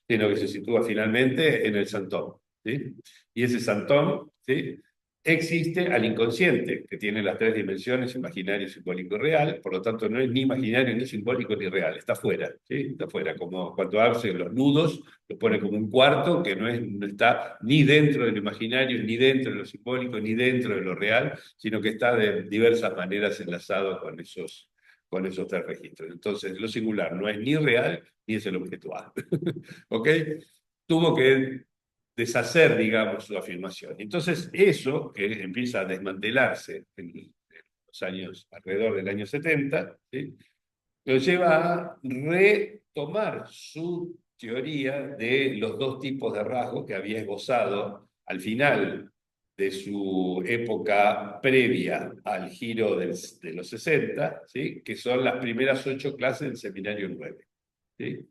Sino que se sitúa finalmente en el santón. ¿Sí? Y ese santón, ¿sí?, existe al inconsciente, que tiene las tres dimensiones, imaginario, simbólico y real, por lo tanto no es ni imaginario, ni simbólico, ni real, está fuera, ¿sí? Está fuera, como cuando hace los nudos, lo pone como un cuarto que no está ni dentro de lo imaginario, ni dentro de lo simbólico, ni dentro de lo real, sino que está de diversas maneras enlazado con esos tres registros. Entonces, lo singular no es ni real, ni es el objeto A. ¿Ok? Tuvo que deshacer, digamos, su afirmación. Entonces, eso que empieza a desmantelarse en los años, alrededor del año 70, ¿sí?, lo lleva a retomar su teoría de los dos tipos de rasgos que había esbozado al final de su época previa al giro de los 60, ¿sí?, que son las primeras 8 clases del seminario 9, ¿sí?,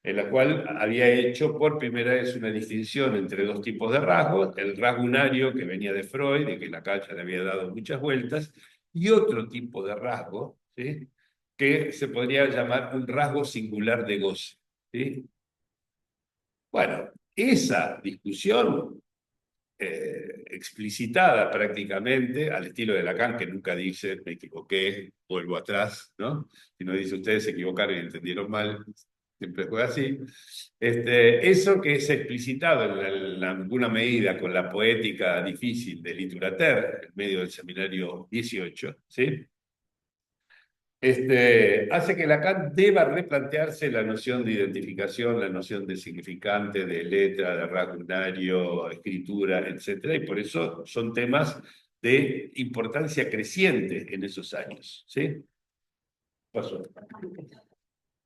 en la cual había hecho por primera vez una distinción entre dos tipos de rasgos, el rasgo unario que venía de Freud, y que Lacan ya le había dado muchas vueltas, y otro tipo de rasgo, ¿sí?, que se podría llamar un rasgo singular de goce. ¿Sí? Bueno, esa discusión explicitada prácticamente, al estilo de Lacan, que nunca dice, me equivoqué, vuelvo atrás, ¿no? Sino dice, ustedes se equivocaron y entendieron mal, siempre fue así. Eso que es explicitado en alguna medida con la poética difícil de Literature, en medio del seminario 18, ¿sí?, hace que Lacan deba replantearse la noción de identificación, la noción de significante, de letra, de rasgo unario, escritura, etc. Y por eso son temas de importancia creciente en esos años. ¿Sí? Pasó.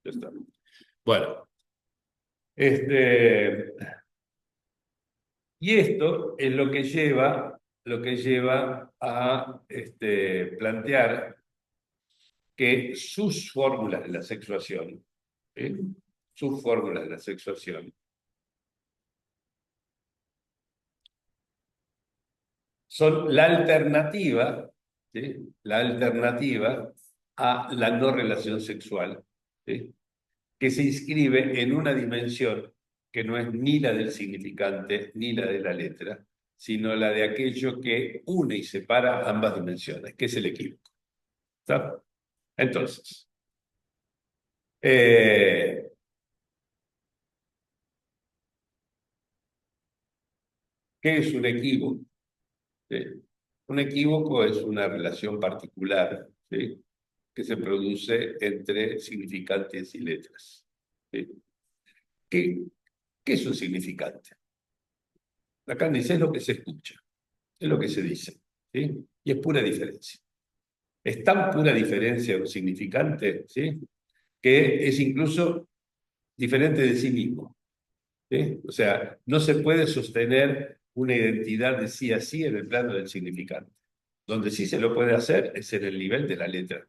Ya está. Bueno, y esto es lo que lleva a plantear que sus fórmulas de la sexuación, ¿sí?, sus fórmulas de la sexuación, son la alternativa, ¿sí?, la alternativa a la no relación sexual, ¿sí?, que se inscribe en una dimensión que no es ni la del significante ni la de la letra, sino la de aquello que une y separa ambas dimensiones, que es el equívoco. ¿Está? Entonces, ¿qué es un equívoco? ¿Sí? Un equívoco es una relación particular, ¿sí?, que se produce entre significantes y letras. ¿Sí? ¿Qué, qué es un significante? Lacan dice es lo que se escucha, es lo que se dice, ¿sí? Y es pura diferencia. Es tan pura diferencia un significante, ¿sí?, que es incluso diferente de sí mismo. ¿Sí? O sea, no se puede sostener una identidad de sí a sí en el plano del significante. Donde sí se lo puede hacer es en el nivel de la letra.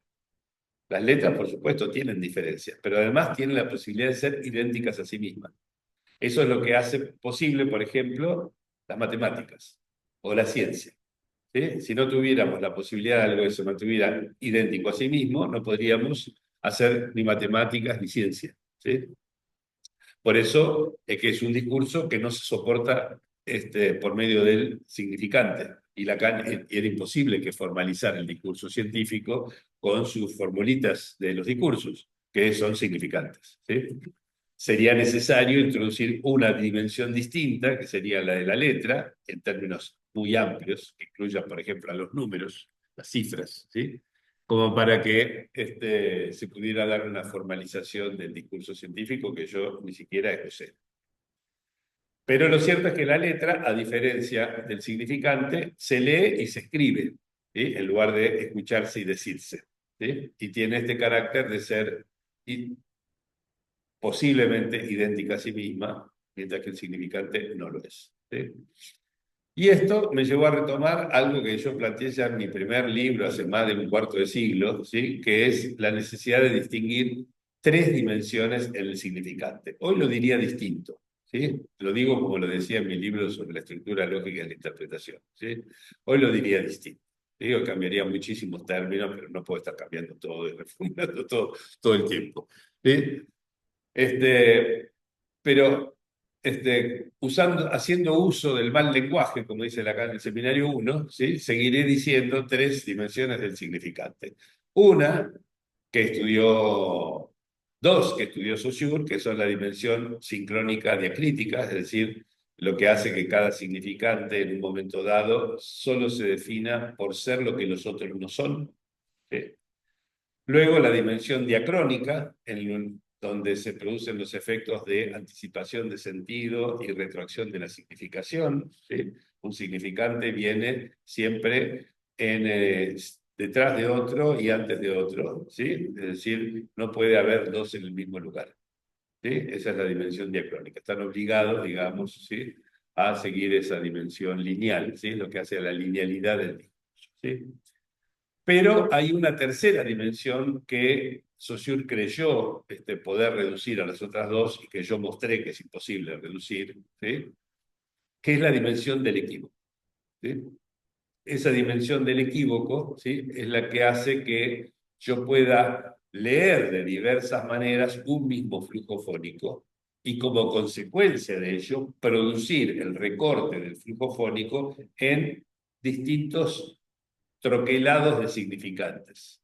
Las letras, por supuesto, tienen diferencias, pero además tienen la posibilidad de ser idénticas a sí mismas. Eso es lo que hace posible, por ejemplo, las matemáticas o la ciencia. ¿Sí? Si no tuviéramos la posibilidad de algo que se mantuviera idéntico a sí mismo, no podríamos hacer ni matemáticas ni ciencia. ¿Sí? Por eso es que es un discurso que no se soporta por medio del significante. Y Lacan era imposible que formalizar el discurso científico con sus formulitas de los discursos, que son significantes. ¿Sí? Sería necesario introducir una dimensión distinta, que sería la de la letra, en términos muy amplios, que incluya, por ejemplo, a los números, las cifras, ¿sí?, como para que se pudiera dar una formalización del discurso científico que yo ni siquiera escuché. Pero lo cierto es que la letra, a diferencia del significante, se lee y se escribe, ¿sí?, en lugar de escucharse y decirse. ¿Sí? Y tiene este carácter de ser posiblemente idéntica a sí misma, mientras que el significante no lo es. ¿Sí? Y esto me llevó a retomar algo que yo planteé ya en mi primer libro hace más de un cuarto de siglo, ¿sí?, que es la necesidad de distinguir tres dimensiones en el significante. Hoy lo diría distinto, ¿sí? Lo digo como lo decía en mi libro sobre la estructura lógica de la interpretación, ¿sí? Hoy lo diría distinto. Digo, cambiaría muchísimos términos, pero no puedo estar cambiando todo y reformulando todo el tiempo, ¿sí? Pero haciendo uso del mal lenguaje, como dice acá en el seminario 1, ¿sí? Seguiré diciendo tres dimensiones del significante. Una que estudió, dos que estudió Saussure, que son la dimensión sincrónica diacrítica, es decir, lo que hace que cada significante en un momento dado solo se defina por ser lo que los otros no son. ¿Sí? Luego la dimensión diacrónica, donde se producen los efectos de anticipación de sentido y retroacción de la significación. ¿Sí? Un significante viene siempre detrás de otro y antes de otro. ¿Sí? Es decir, no puede haber dos en el mismo lugar. ¿Sí? Esa es la dimensión diacrónica. Están obligados, digamos, ¿sí? a seguir esa dimensión lineal, ¿sí? Lo que hace a la linealidad del discurso. ¿Sí? Pero hay una tercera dimensión que Saussure creyó poder reducir a las otras dos y que yo mostré que es imposible reducir, ¿sí? Que es la dimensión del equívoco. ¿Sí? Esa dimensión del equívoco, ¿sí? Es la que hace que yo pueda leer de diversas maneras un mismo flujo fónico y como consecuencia de ello producir el recorte del flujo fónico en distintos troquelados de significantes,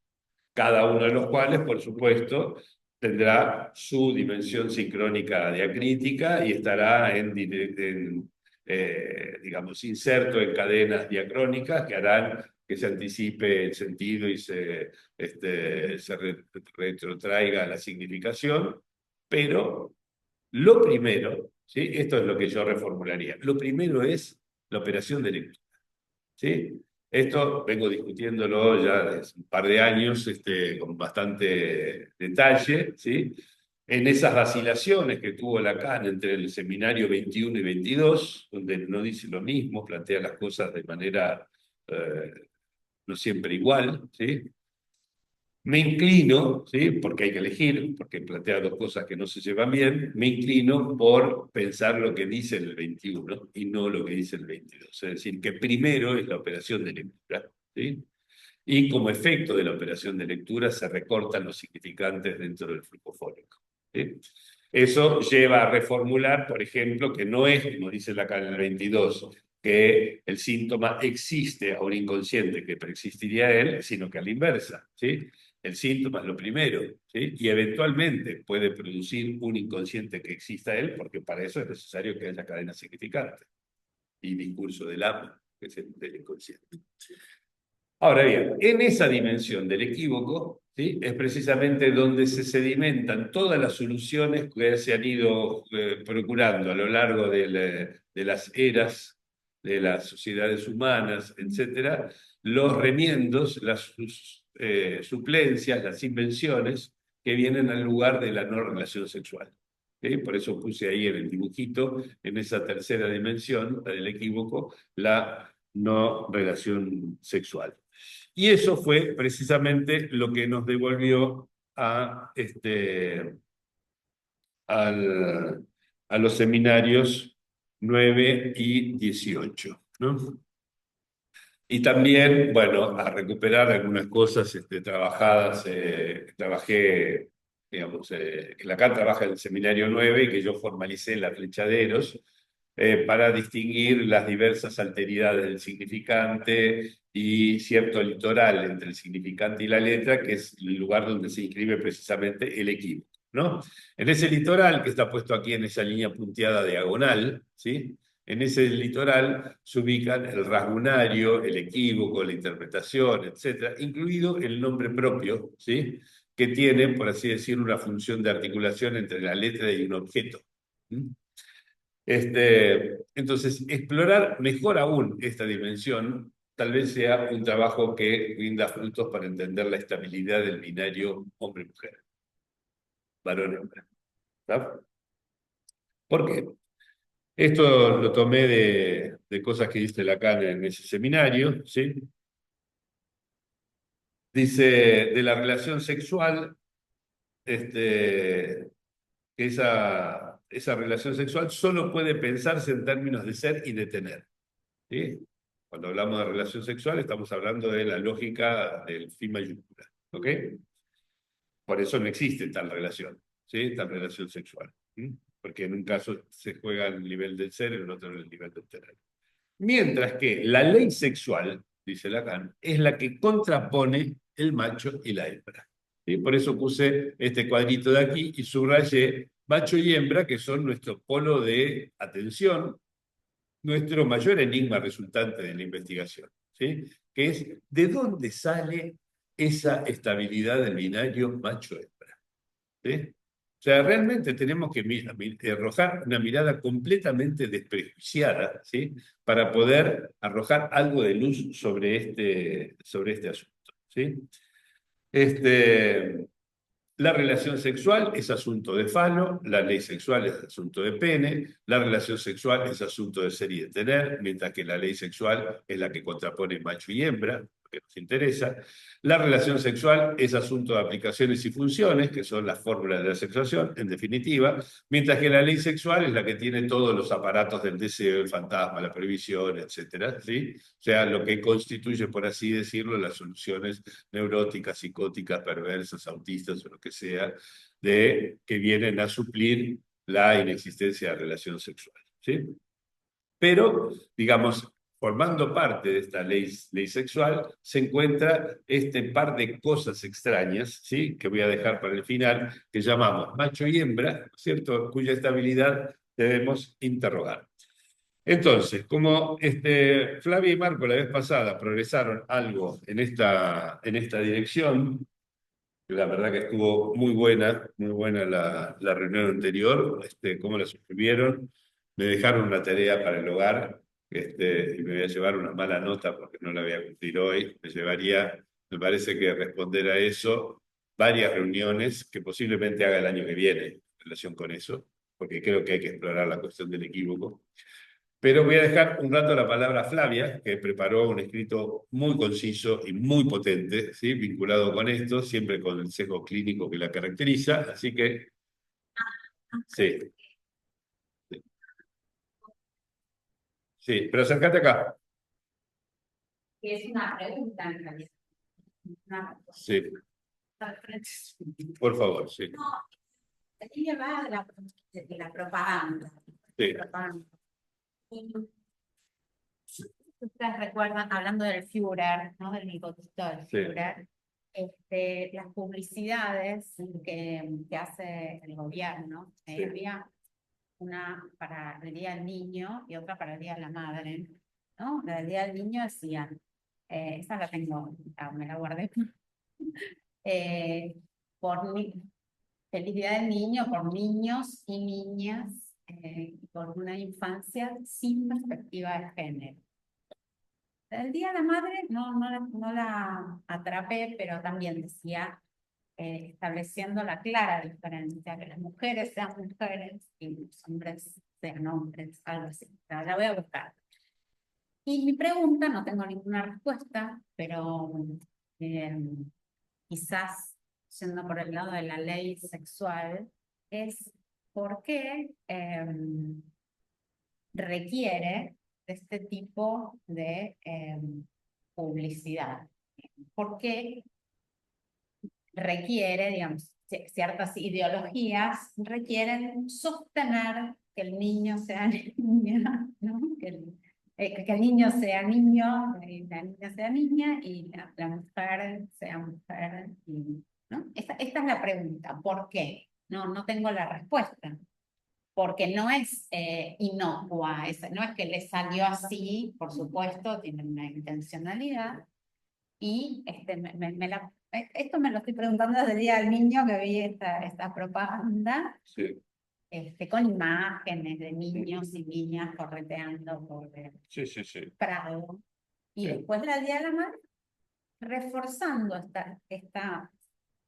cada uno de los cuales, por supuesto, tendrá su dimensión sincrónica diacrítica y estará digamos, inserto en cadenas diacrónicas que harán que se anticipe el sentido y se retrotraiga la significación, pero lo primero, ¿sí? Esto es lo que yo reformularía, lo primero es la operación de lectura. ¿Sí? Esto vengo discutiéndolo ya desde un par de años con bastante detalle, ¿sí? En esas vacilaciones que tuvo Lacan entre el seminario 21 y 22, donde no dice lo mismo, plantea las cosas de manera eh, no siempre igual, ¿sí? Me inclino, ¿sí? Porque hay que elegir, porque plantea dos cosas que no se llevan bien, me inclino por pensar lo que dice el 21 y no lo que dice el 22. Es decir, que primero es la operación de lectura, ¿sí? Y como efecto de la operación de lectura se recortan los significantes dentro del flujo fónico, ¿sí? Eso lleva a reformular, por ejemplo, que no es, como dice la en el 22, que el síntoma existe a un inconsciente que preexistiría a él, sino que a la inversa, ¿sí? El síntoma es lo primero, ¿sí? Y eventualmente puede producir un inconsciente que exista a él, porque para eso es necesario que haya cadena significante y discurso del amo, que es el del inconsciente. Ahora bien, en esa dimensión del equívoco, ¿sí? Es precisamente donde se sedimentan todas las soluciones que se han ido procurando a lo largo de las eras de las sociedades humanas, etcétera, los remiendos, las suplencias, las invenciones que vienen al lugar de la no relación sexual. ¿Sí? Por eso puse ahí en el dibujito, en esa tercera dimensión, la del equívoco, la no relación sexual. Y eso fue precisamente lo que nos devolvió a los seminarios 9 y 18, ¿no? Y también, bueno, a recuperar algunas cosas trabajadas, trabajé, digamos, que Lacan trabaja en el seminario 9 y que yo formalicé en la Flechaderos, para distinguir las diversas alteridades del significante y cierto litoral entre el significante y la letra, que es el lugar donde se inscribe precisamente el equívoco, ¿no? En ese litoral, que está puesto aquí en esa línea punteada diagonal, ¿sí? En ese litoral se ubican el rasgunario, el equívoco, la interpretación, etcétera, incluido el nombre propio, ¿sí? Que tiene, por así decir, una función de articulación entre la letra y un objeto. Entonces, explorar mejor aún esta dimensión tal vez sea un trabajo que rinda frutos para entender la estabilidad del binario hombre-mujer, varón-hembra. ¿Por qué? Esto lo tomé de cosas que dice Lacan en ese seminario, ¿sí? Dice, de la relación sexual que esa relación sexual solo puede pensarse en términos de ser y de tener. ¿Sí? Cuando hablamos de relación sexual estamos hablando de la lógica del fin mayúscula. ¿Ok? Por eso no existe tal relación, ¿sí? Tal relación sexual. ¿Sí? Porque en un caso se juega el nivel del ser, en el otro el nivel del tener. Mientras que la ley sexual, dice Lacan, es la que contrapone el macho y la hembra. ¿Sí? Por eso puse este cuadrito de aquí y subrayé macho y hembra, que son nuestro polo de atención, nuestro mayor enigma resultante de la investigación, ¿sí? Que es de dónde sale esa estabilidad del binario macho-hembra. ¿Sí? O sea, realmente tenemos que arrojar una mirada completamente desprejuiciada, ¿sí? Para poder arrojar algo de luz sobre este asunto, ¿sí? Este, la relación sexual es asunto de falo, la ley sexual es asunto de pene, la relación sexual es asunto de ser y de tener, mientras que la ley sexual es la que contrapone macho y hembra, que nos interesa. La relación sexual es asunto de aplicaciones y funciones, que son las fórmulas de la sexuación, en definitiva, mientras que la ley sexual es la que tiene todos los aparatos del deseo, el fantasma, la previsión, etcétera, ¿sí? O sea, lo que constituye, por así decirlo, las soluciones neuróticas, psicóticas, perversas, autistas o lo que sea, que vienen a suplir la inexistencia de relación sexual, ¿sí? Pero, digamos, formando parte de esta ley sexual, se encuentra este par de cosas extrañas, ¿sí? Que voy a dejar para el final, que llamamos macho y hembra, ¿cierto? Cuya estabilidad debemos interrogar. Entonces, como Flavia y Marco la vez pasada progresaron algo en esta dirección, la verdad que estuvo muy buena la reunión anterior, cómo la suscribieron. Me dejaron una tarea para el hogar, y me voy a llevar una mala nota porque no la voy a cumplir hoy. Me parece que responder a eso, varias reuniones que posiblemente haga el año que viene en relación con eso, porque creo que hay que explorar la cuestión del equívoco. Pero voy a dejar un rato la palabra a Flavia, que preparó un escrito muy conciso y muy potente, ¿sí? Vinculado con esto, siempre con el sesgo clínico que la caracteriza. Así que, sí, sí, sí, pero acércate acá. Es una pregunta en realidad. Sí, por favor, sí. No, aquí va la propaganda. Sí. Propaganda. Ustedes recuerdan, hablando del Führer, ¿no? Del nicotito del Führer, las publicidades que hace el gobierno. Había una para el Día del Niño y otra para el Día de la Madre, ¿no? La del Día del Niño decían, esa la tengo, me la guardé, por feliz Día del Niño, por niños y niñas, por una infancia sin perspectiva de género. El Día de la Madre no la atrapé, pero también decía, estableciendo la clara diferencia, que las mujeres sean mujeres y los hombres sean hombres, algo así. La voy a buscar. Y mi pregunta, no tengo ninguna respuesta, pero quizás yendo por el lado de la ley sexual, es por qué requiere de este tipo de publicidad. ¿Por qué requiere, digamos, ciertas ideologías requieren sostener que el niño sea niña, ¿no? Que el niño sea niño, la niña sea niña y la mujer sea mujer? ¿No? Esta es la pregunta, ¿por qué? No tengo la respuesta. Porque no es inocua, no es que le salió así, por supuesto, tiene una intencionalidad. Y esto me lo estoy preguntando desde el Día del Niño que vi esta propaganda, Sí. Con imágenes de niños y niñas correteando por el Prado. Y después el Día de la Madre, reforzando esta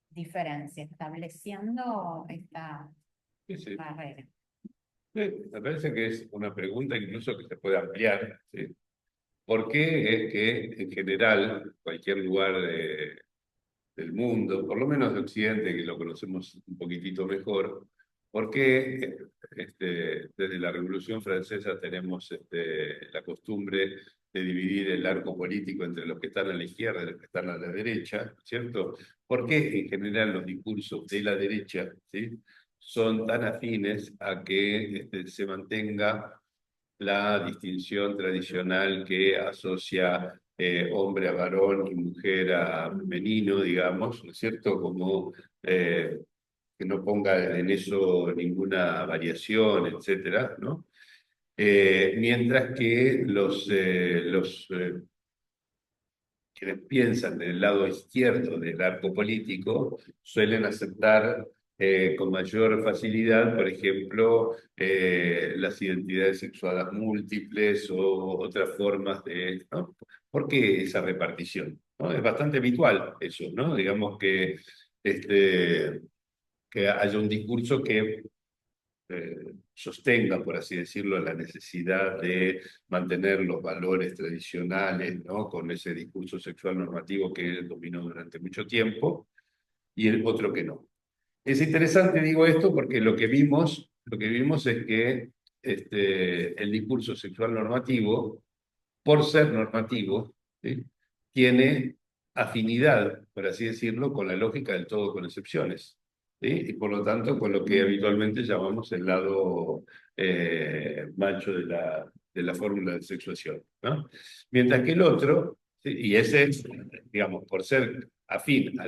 diferencia, estableciendo esta barrera. Sí, me parece que es una pregunta incluso que se puede ampliar, ¿sí? ¿Por qué es que en general cualquier lugar de del mundo, por lo menos de Occidente, que lo conocemos un poquitito mejor, porque desde la Revolución Francesa tenemos la costumbre de dividir el arco político entre los que están a la izquierda y los que están a la derecha, ¿cierto? ¿Por qué en general los discursos de la derecha, ¿sí?, son tan afines a que se mantenga la distinción tradicional que asocia hombre a varón y mujer a femenino, digamos, ¿no es cierto? Como que no ponga en eso ninguna variación, etcétera, ¿no? Mientras que los quienes piensan en el lado izquierdo del arco político suelen aceptar con mayor facilidad, por ejemplo, las identidades sexuadas múltiples o otras formas de... ¿no? ¿Por qué esa repartición? ¿No? Es bastante habitual eso, ¿no? Digamos que haya un discurso que sostenga, por así decirlo, la necesidad de mantener los valores tradicionales, ¿no?, con ese discurso sexual normativo que dominó durante mucho tiempo, y el otro que no. Es interesante, digo esto, porque lo que vimos es que el discurso sexual normativo, por ser normativo, ¿sí?, tiene afinidad, por así decirlo, con la lógica del todo con excepciones, ¿sí? Y por lo tanto con lo que habitualmente llamamos el lado macho de la fórmula de sexuación, ¿no? Mientras que el otro, ¿sí?, y ese, digamos, por ser afín a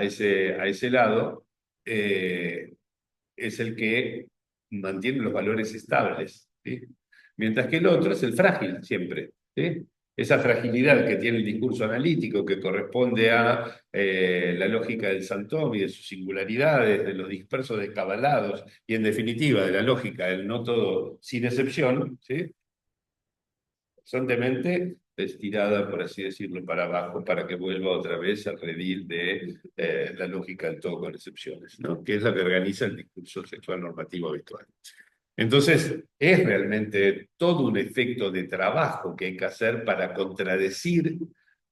ese lado, es el que mantiene los valores estables, ¿sí? Mientras que el otro es el frágil siempre, ¿sí? Esa fragilidad que tiene el discurso analítico, que corresponde a la lógica del Santom y de sus singularidades, de los dispersos descabalados, y en definitiva de la lógica del no todo sin excepción, ¿sí?, constantemente estirada, por así decirlo, para abajo, para que vuelva otra vez al redil de la lógica del todo con excepciones, ¿no?, que es la que organiza el discurso sexual normativo habitual. Entonces, es realmente todo un efecto de trabajo que hay que hacer para contradecir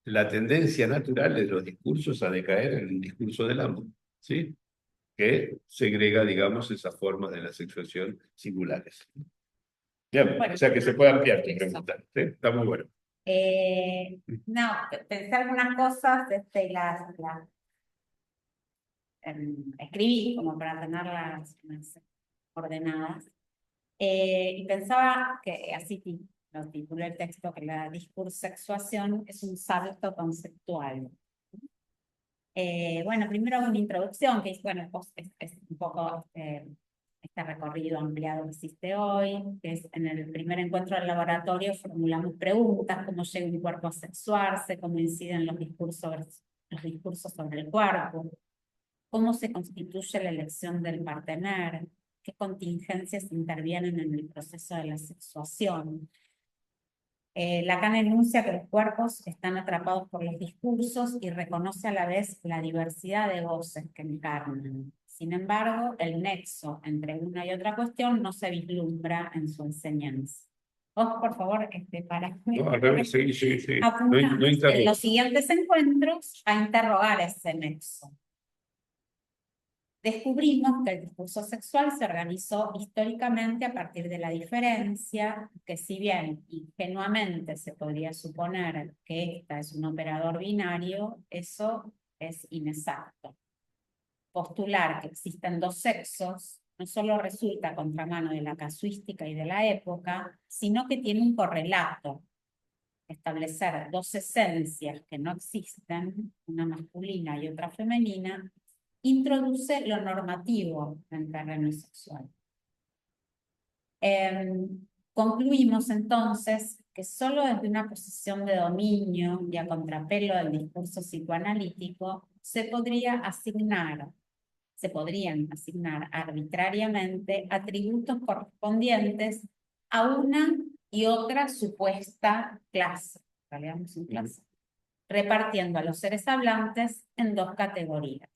la tendencia natural de los discursos a decaer en un discurso del amo, ¿sí?, que segrega, digamos, esas formas de la sexuación singulares. Bien, Bueno, o sea que se puede ampliar tu eso. pregunta, ¿sí? Está muy bueno. No, pensé algunas cosas y escribí como para tenerlas más ordenadas. Y pensaba que, así lo titulé el texto, que la discursexuación es un salto conceptual. Bueno, primero una introducción, que es, bueno, es un poco este recorrido ampliado que existe hoy, que es en el primer encuentro del laboratorio formulamos preguntas, cómo llega un cuerpo a sexuarse, cómo inciden los discursos sobre el cuerpo, cómo se constituye la elección del partener, qué contingencias intervienen en el proceso de la sexuación. Lacan enuncia que los cuerpos están atrapados por los discursos y reconoce a la vez la diversidad de voces que encarnan. Sin embargo, el nexo entre una y otra cuestión no se vislumbra en su enseñanza. Vos, por favor, para No, al revés, sí. apuntamos No en interrumpo. los siguientes encuentros a interrogar ese nexo. Descubrimos que el discurso sexual se organizó históricamente a partir de la diferencia, que si bien ingenuamente se podría suponer que esta es un operador binario, eso es inexacto. Postular que existen dos sexos no solo resulta contramano de la casuística y de la época, sino que tiene un correlato. Establecer dos esencias que no existen, una masculina y otra femenina, introduce lo normativo en terreno sexual. Concluimos entonces que solo desde una posición de dominio y a contrapelo del discurso psicoanalítico se podrían asignar arbitrariamente atributos correspondientes a una y otra supuesta clase, repartiendo a los seres hablantes en dos categorías.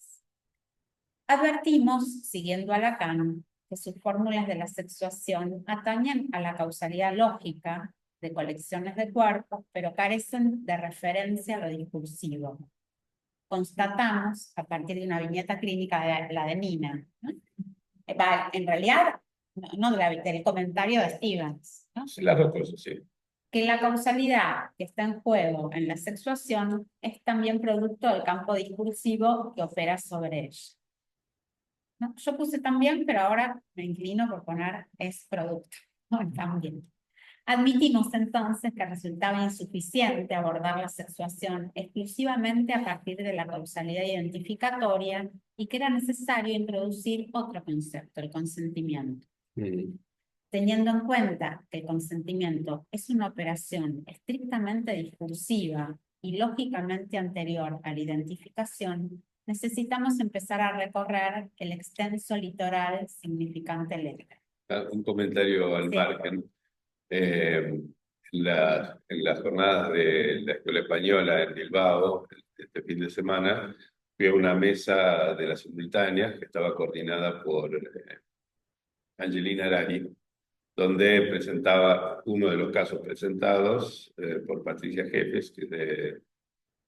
Advertimos, siguiendo a Lacan, que sus fórmulas de la sexuación atañen a la causalidad lógica de colecciones de cuerpos, pero carecen de referencia a lo discursivo. constatamos a partir de una viñeta clínica de la de Nina, ¿no? En realidad, no del comentario de Stevens, ¿no? Sí, las dos cosas, sí. Que la causalidad que está en juego en la sexuación es también producto del campo discursivo que opera sobre ella. ¿No? Yo puse también, pero ahora me inclino por poner es producto, ¿no? También. Admitimos entonces que resultaba insuficiente abordar la sexuación exclusivamente a partir de la causalidad identificatoria y que era necesario introducir otro concepto, el consentimiento. Teniendo en cuenta que el consentimiento es una operación estrictamente discursiva y lógicamente anterior a la identificación, necesitamos empezar a recorrer el extenso litoral significante letra. Un comentario al margen. En las jornadas de la Escuela Española en Bilbao, este fin de semana, fui a una mesa de las simultáneas que estaba coordinada por Angelina Arari, donde presentaba uno de los casos presentados por Patricia Jefes, que es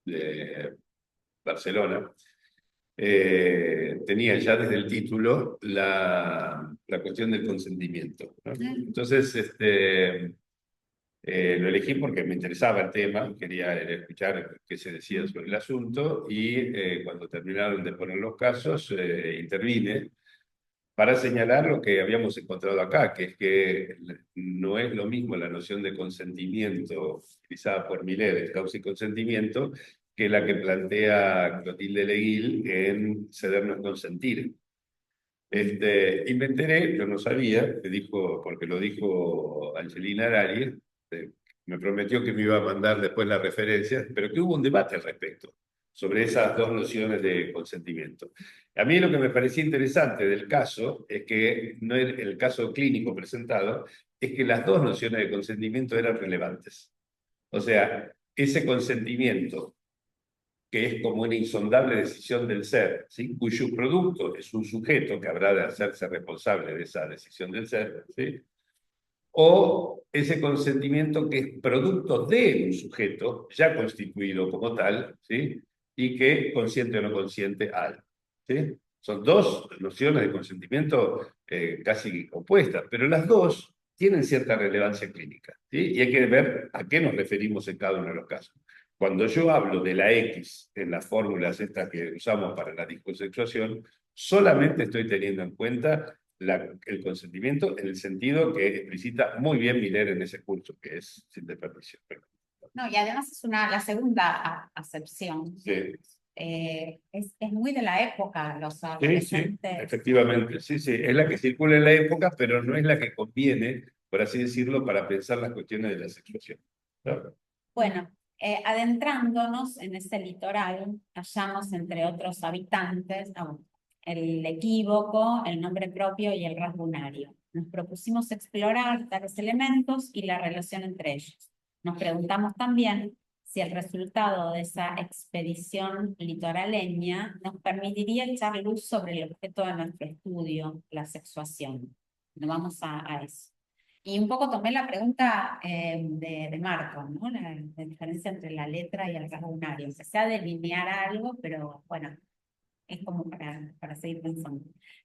de Barcelona. Tenía ya desde el título la cuestión del consentimiento, ¿no? Entonces, lo elegí porque me interesaba el tema, quería escuchar qué se decía sobre el asunto y cuando terminaron de poner los casos, intervine para señalar lo que habíamos encontrado acá, que es que no es lo mismo la noción de consentimiento utilizada por Millet, causa y consentimiento, que la que plantea Clotilde Leguil en cedernos consentir. Y me enteré, yo no sabía, porque lo dijo Angelina Arari, me prometió que me iba a mandar después las referencias, pero que hubo un debate al respecto sobre esas dos nociones de consentimiento. A mí lo que me parecía interesante del caso es que no era el caso clínico presentado, es que las dos nociones de consentimiento eran relevantes. O sea, ese consentimiento que es como una insondable decisión del ser, ¿sí? Cuyo producto es un sujeto que habrá de hacerse responsable de esa decisión del ser, ¿sí? O ese consentimiento que es producto de un sujeto ya constituido como tal, ¿sí? Y que consciente o no consciente al, ¿sí? Son dos nociones de consentimiento casi opuestas, pero las dos tienen cierta relevancia clínica, ¿sí? Y hay que ver a qué nos referimos en cada uno de los casos. Cuando yo hablo de la X en las fórmulas estas que usamos para la discosexuación, solamente estoy teniendo en cuenta el consentimiento en el sentido que explicita muy bien Miller en ese curso, que es sin desperdicio. No, y además es la segunda acepción. Sí. Es muy de la época, los Sí, adolescentes. sí, efectivamente, sí, sí, es la que circula en la época, pero no es la que conviene, por así decirlo, para pensar las cuestiones de la sexuación. ¿No? Bueno, adentrándonos en ese litoral, hallamos entre otros habitantes el equívoco, el nombre propio y el rasgunario. Nos propusimos explorar tales elementos y la relación entre ellos. Nos preguntamos también si el resultado de esa expedición litoraleña nos permitiría echar luz sobre el objeto de nuestro estudio, la sexuación. Nos vamos a eso. Y un poco tomé la pregunta de Marco, ¿no? La diferencia entre la letra y el rasgunario. Empecé a delinear algo, pero bueno, es como para seguir pensando.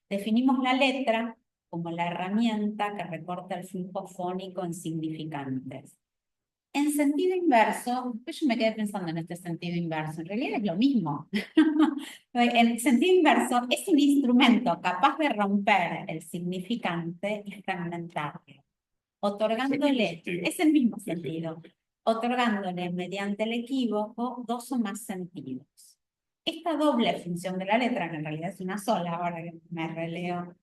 Definimos la letra como la herramienta que recorta el flujo fónico en significantes. En sentido inverso, yo me quedé pensando en este sentido inverso, en realidad es lo mismo. En sentido inverso, es un instrumento capaz de romper el significante y fragmentarlo, otorgándole, es el mismo sentido, otorgándole mediante el equívoco dos o más sentidos. Esta doble función de la letra, que en realidad es una sola, ahora que me releo,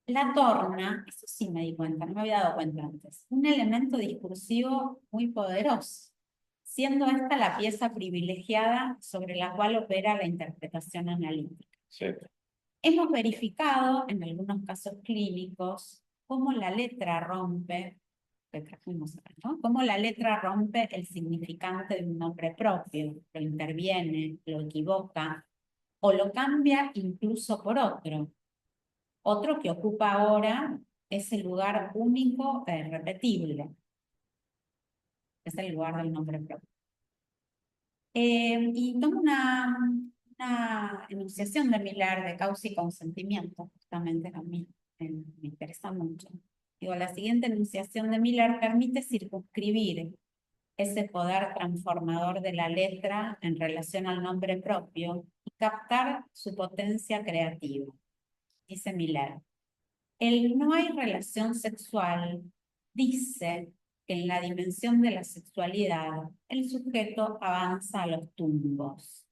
la torna, eso sí me di cuenta, no me había dado cuenta antes, un elemento discursivo muy poderoso, siendo esta la pieza privilegiada sobre la cual opera la interpretación analítica. Sí. Hemos verificado en algunos casos clínicos cómo la letra rompe, ¿no? Cómo la letra rompe el significante de un nombre propio, lo interviene, lo equivoca o lo cambia incluso por otro. Otro que ocupa ahora es el lugar único e irrepetible. Es el lugar del nombre propio. Y tomo una enunciación de Miller de causa y consentimiento, justamente a mí me interesa mucho. Digo, la siguiente enunciación de Miller permite circunscribir ese poder transformador de la letra en relación al nombre propio y captar su potencia creativa. Dice Miller, el no hay relación sexual dice que en la dimensión de la sexualidad el sujeto avanza a los tumbos.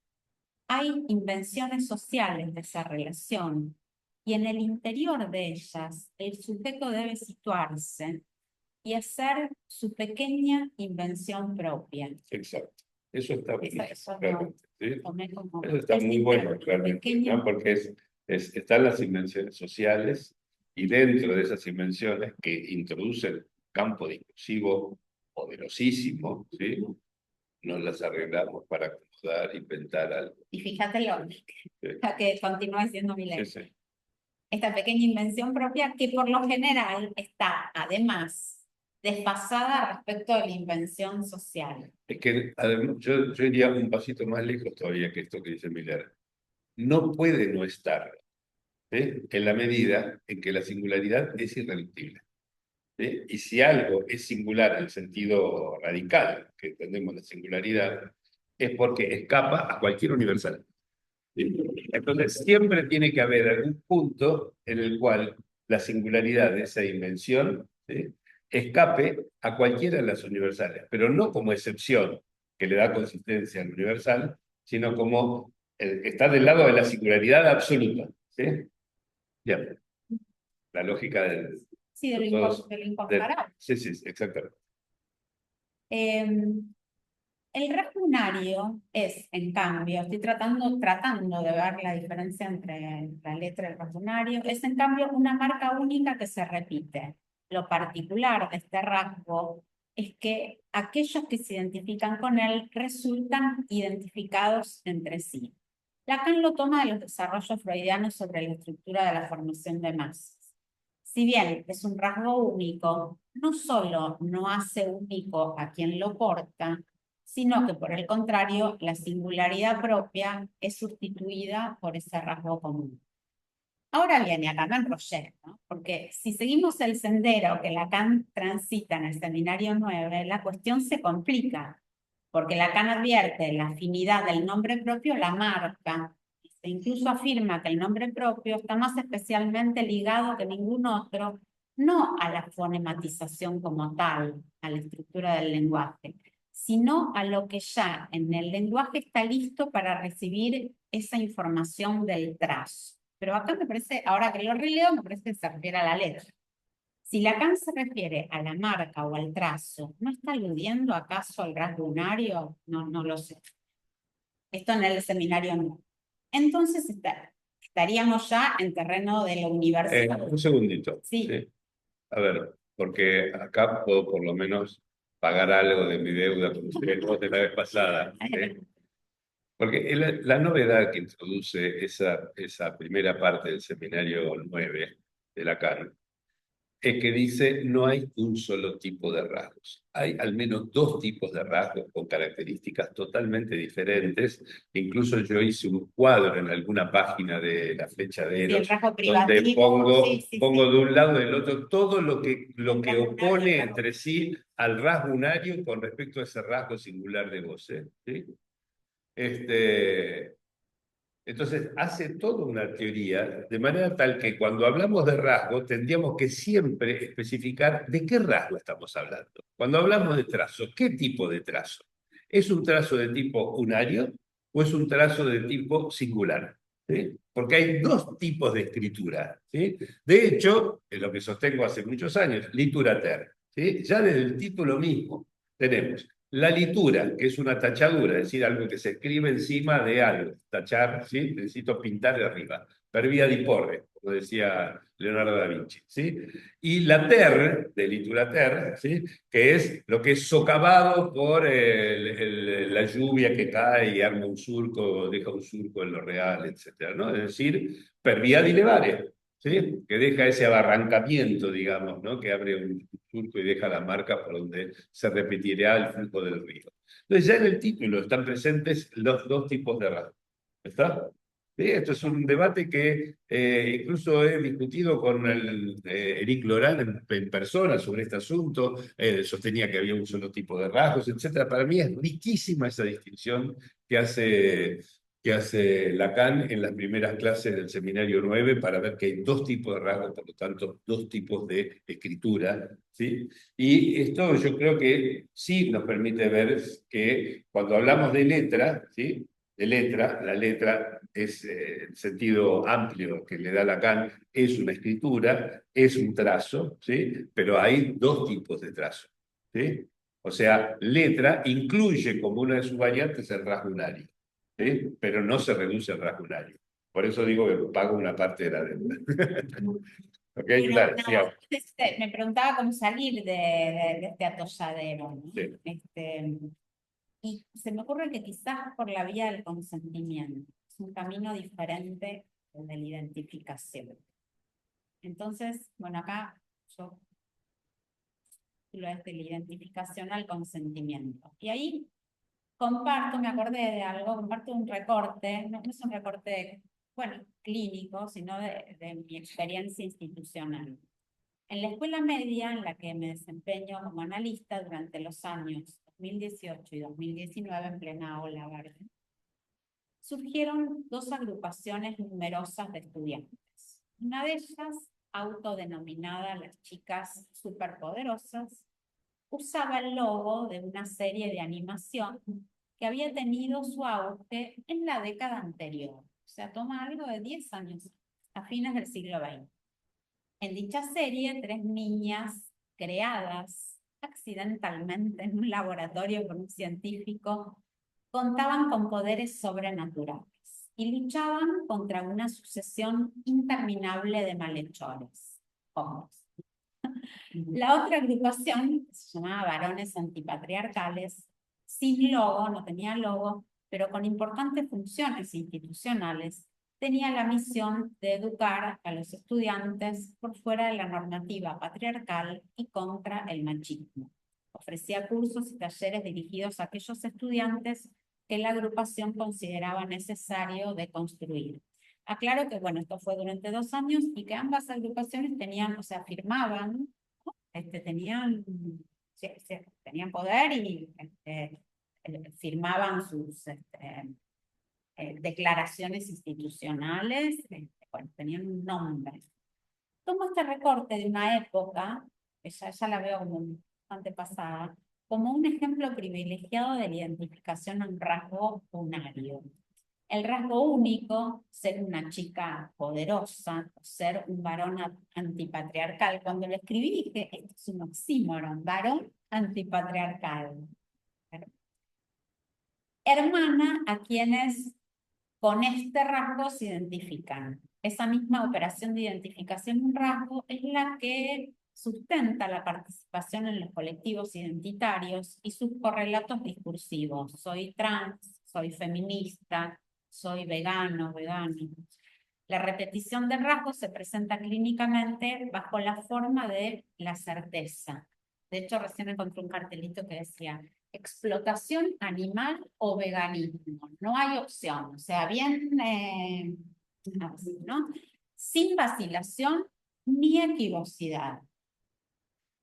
Hay invenciones sociales de esa relación y en el interior de ellas el sujeto debe situarse y hacer su pequeña invención propia. Exacto. Eso está Eso realmente, ¿sí? Eso está el muy bueno, sistema, realmente, pequeño, ¿no? Porque están las invenciones sociales y dentro de esas invenciones que introducen campo discursivo poderosísimo, ¿sí? Nos las arreglamos para acomodar, inventar algo. y fíjate lo Sí, que continúa siendo mi sí, ley. sí. Esta pequeña invención propia que por lo general está además desfasada respecto de la invención social. Es que además, yo iría un pasito más lejos todavía que esto que dice Miller. No puede no estar, ¿sí? En la medida en que la singularidad es irreductible. ¿Sí? Y si algo es singular en el sentido radical, que entendemos la singularidad, es porque escapa a cualquier universal. ¿Sí? Entonces, siempre tiene que haber algún punto en el cual la singularidad de esa invención, ¿sí? Escape a cualquiera de las universales, pero no como excepción que le da consistencia al universal, sino como está del lado de la singularidad absoluta. ¿Sí? Bien, la lógica del, Sí, de todos, lo incomparable. sí, sí, exactamente. El rasgunario es, en cambio, estoy tratando de ver la diferencia entre la letra y el rasgunario, es en cambio una marca única que se repite. Lo particular de este rasgo es que aquellos que se identifican con él resultan identificados entre sí. Lacan lo toma de los desarrollos freudianos sobre la estructura de la formación de masas. Si bien es un rasgo único, no solo no hace único a quien lo porta, sino que por el contrario, la singularidad propia es sustituida por ese rasgo común. Ahora viene, acá me enrollé, ¿no? Porque si seguimos el sendero que Lacan transita en el seminario 9, la cuestión se complica, porque Lacan advierte la afinidad del nombre propio, la marca, e incluso afirma que el nombre propio está más especialmente ligado que ningún otro, no a la fonematización como tal, a la estructura del lenguaje, sino a lo que ya en el lenguaje está listo para recibir esa información del trazo. Pero acá me parece, ahora que lo releo, me parece que se refiere a la letra. Si Lacan se refiere a la marca o al trazo, ¿no está aludiendo acaso al rasgo unario? No, no lo sé. Esto en el seminario no. Entonces estaríamos ya en terreno de la universidad. Un segundito. Sí. ¿Sí? A ver, porque acá puedo por lo menos pagar algo de mi deuda con ustedes de la vez pasada. ¿Sí? Porque la novedad que introduce esa primera parte del seminario 9 de Lacan es que dice no hay un solo tipo de rasgos. Hay al menos dos tipos de rasgos con características totalmente diferentes. Incluso yo hice un cuadro en alguna página de la flecha de Eros, donde pongo de un lado y del otro todo lo que opone entre sí al rasgo unario con respecto a ese rasgo singular de voz. ¿Sí? Entonces, hace toda una teoría, de manera tal que cuando hablamos de rasgo, tendríamos que siempre especificar de qué rasgo estamos hablando. Cuando hablamos de trazo, ¿qué tipo de trazo? ¿Es un trazo de tipo unario o es un trazo de tipo singular? ¿Sí? Porque hay dos tipos de escritura. ¿Sí? De hecho, es lo que sostengo hace muchos años, liturater. ¿Sí? Ya desde el título mismo tenemos la litura, que es una tachadura, es decir, algo que se escribe encima de algo. Tachar, ¿sí? Necesito pintar de arriba. Per via di porre, como decía Leonardo da Vinci, ¿sí? Y la ter, de litura ter, ¿sí? Que es lo que es socavado por la lluvia que cae y arma un surco, deja un surco en lo real, etcétera, ¿no? Es decir, per via di levare, ¿sí? Que deja ese abarrancamiento, digamos, ¿no? Que abre un surco y deja la marca por donde se repetirá el flujo del río. Entonces ya en el título están presentes los dos tipos de rasgos. ¿Está? Sí, esto es un debate que incluso he discutido con Eric Lorán en persona sobre este asunto. Sostenía que había un solo tipo de rasgos, etcétera. Para mí es riquísima esa distinción que hace Lacan en las primeras clases del Seminario 9 para ver que hay dos tipos de rasgos, por lo tanto, dos tipos de escritura, ¿sí? Y esto yo creo que sí nos permite ver que cuando hablamos de letra, ¿sí? De letra, la letra es el sentido amplio que le da Lacan, es una escritura, es un trazo, ¿sí? Pero hay dos tipos de trazo, ¿sí? O sea, letra incluye como una de sus variantes el rasgo unario, ¿sí? Pero no se reduce al rasgo unario. Por eso digo que pago una parte de la deuda. ¿Ok? Bueno, Claro, no, sigamos. me preguntaba cómo salir de este atolladero, ¿no? Sí. Y se me ocurre que quizás por la vía del consentimiento, es un camino diferente del de la identificación. Entonces, bueno, acá yo lo es de la identificación al consentimiento. Y ahí comparto, me acordé de algo, comparto un recorte, no es un recorte, bueno, clínico, sino de mi experiencia institucional. En la escuela media en la que me desempeño como analista durante los años 2018 y 2019 en plena ola verde, surgieron dos agrupaciones numerosas de estudiantes. Una de ellas, autodenominada las chicas superpoderosas, usaba el logo de una serie de animación que había tenido su auge en la década anterior, o sea, toma algo de 10 años, a fines del siglo XX. En dicha serie, tres niñas creadas accidentalmente en un laboratorio por un científico contaban con poderes sobrenaturales y luchaban contra una sucesión interminable de malhechores, hombres. La otra agrupación, que se llamaba Varones Antipatriarcales, sin logo, no tenía logo, pero con importantes funciones institucionales, tenía la misión de educar a los estudiantes por fuera de la normativa patriarcal y contra el machismo. Ofrecía cursos y talleres dirigidos a aquellos estudiantes que la agrupación consideraba necesario deconstruir. Aclaro que, bueno, esto fue durante 2 años y que ambas agrupaciones tenían, o sea, firmaban, tenían, tenían poder y firmaban sus declaraciones institucionales, bueno, tenían un nombre. Tomo este recorte de una época, que ya la veo como bastante pasada, como un ejemplo privilegiado de la identificación a un rasgo unario. El rasgo único, ser una chica poderosa, ser un varón antipatriarcal. Cuando lo escribí dije, esto es un oxímoron, varón antipatriarcal. Hermana a quienes con este rasgo se identifican. Esa misma operación de identificación de un rasgo es la que sustenta la participación en los colectivos identitarios y sus correlatos discursivos. Soy trans, soy feminista, soy vegano, vegana. La repetición de rasgos se presenta clínicamente bajo la forma de la certeza. De hecho, recién encontré un cartelito que decía explotación animal o veganismo. No hay opción. O sea, bien, así, ¿no? Sin vacilación ni equivocidad.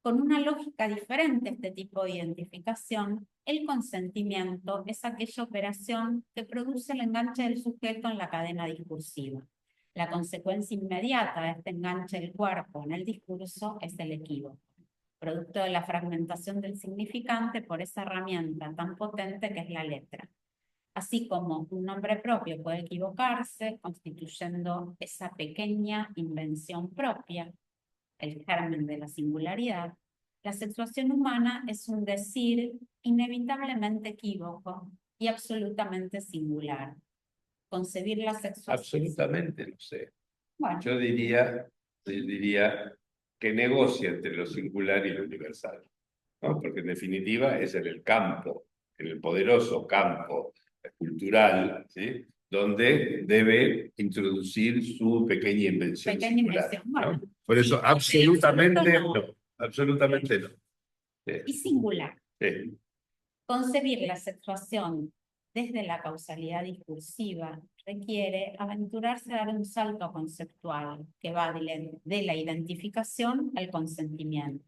Con una lógica diferente a este tipo de identificación, el consentimiento es aquella operación que produce el enganche del sujeto en la cadena discursiva. La consecuencia inmediata de este enganche del cuerpo en el discurso es el equívoco, producto de la fragmentación del significante por esa herramienta tan potente que es la letra. Así como un nombre propio puede equivocarse, constituyendo esa pequeña invención propia, el germen de la singularidad, la sexuación humana es un decir inevitablemente equívoco y absolutamente singular. Concebir la sexuación... Absolutamente, no sé. Bueno. Yo diría que negocia entre lo singular y lo universal, ¿no? Porque en definitiva es en el campo, en el poderoso campo cultural, ¿sí? Donde debe introducir su pequeña invención singular, ¿no? Por eso, sí, absolutamente no. Absolutamente no. Sí. Y singular. Sí. Concebir la sexuación desde la causalidad discursiva, requiere aventurarse a dar un salto conceptual que va de la identificación al consentimiento,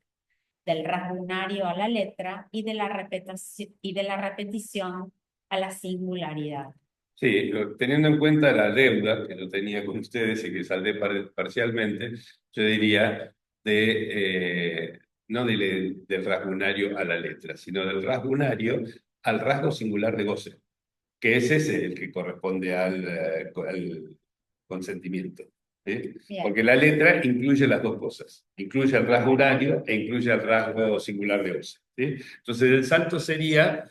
del rasgo unario a la letra y de la repetición a la singularidad. Sí, teniendo en cuenta la deuda que yo tenía con ustedes y que saldé parcialmente, yo diría no del rasgo unario a la letra, sino del rasgo unario al rasgo singular de goce, que ese es el que corresponde al consentimiento. ¿Sí? Bien. Porque la letra incluye las dos cosas, incluye el rasgo unario e incluye el rasgo singular de goce. ¿Sí? Entonces el salto sería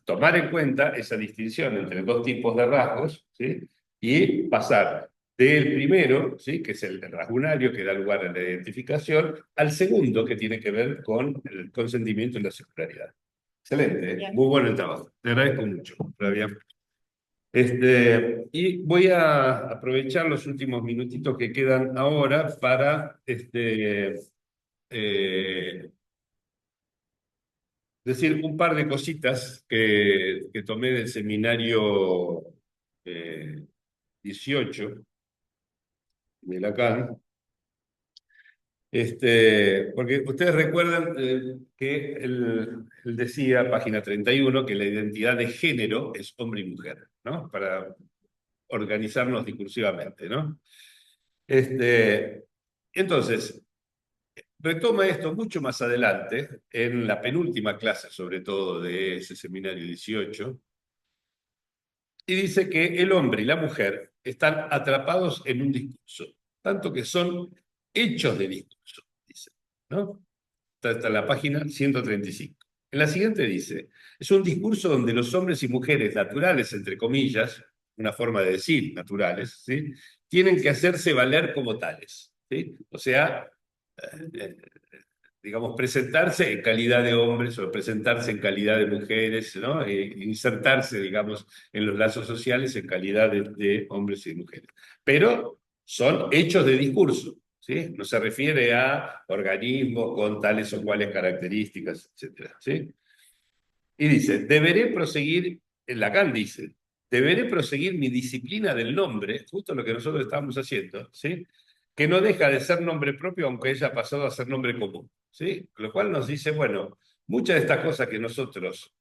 tomar en cuenta esa distinción entre dos tipos de rasgos, ¿sí? Y pasar del primero, ¿sí? Que es el rasgo unario, que da lugar a la identificación, al segundo, que tiene que ver con el consentimiento y la singularidad. Excelente, ¿eh? Bien. Muy bueno el trabajo. Te agradezco mucho, Flavia. Y voy a aprovechar los últimos minutitos que quedan ahora para eh, decir un par de cositas que tomé del seminario eh, 18 de Lacan. Porque ustedes recuerdan que él decía, página 31, que la identidad de género es hombre y mujer, ¿no? Para organizarnos discursivamente, ¿no? Este, entonces, retoma esto mucho más adelante, en la penúltima clase, sobre todo, de ese seminario 18, y dice que el hombre y la mujer están atrapados en un discurso, tanto que son hechos de discurso, dice, ¿no? Está en la página 135. En la siguiente dice, es un discurso donde los hombres y mujeres naturales, entre comillas, una forma de decir naturales, ¿sí? Tienen que hacerse valer como tales, ¿sí? O sea, eh, digamos, presentarse en calidad de hombres o presentarse en calidad de mujeres, ¿no? Insertarse, digamos, en los lazos sociales en calidad de hombres y mujeres. Pero son hechos de discurso, ¿sí? No se refiere a organismos con tales o cuales características, etcétera, ¿sí? Y dice, deberé proseguir, Lacan dice, deberé proseguir mi disciplina del nombre, justo lo que nosotros estamos haciendo, ¿sí? Que no deja de ser nombre propio aunque haya pasado a ser nombre común, ¿sí? Lo cual nos dice, bueno, muchas de estas cosas que nosotros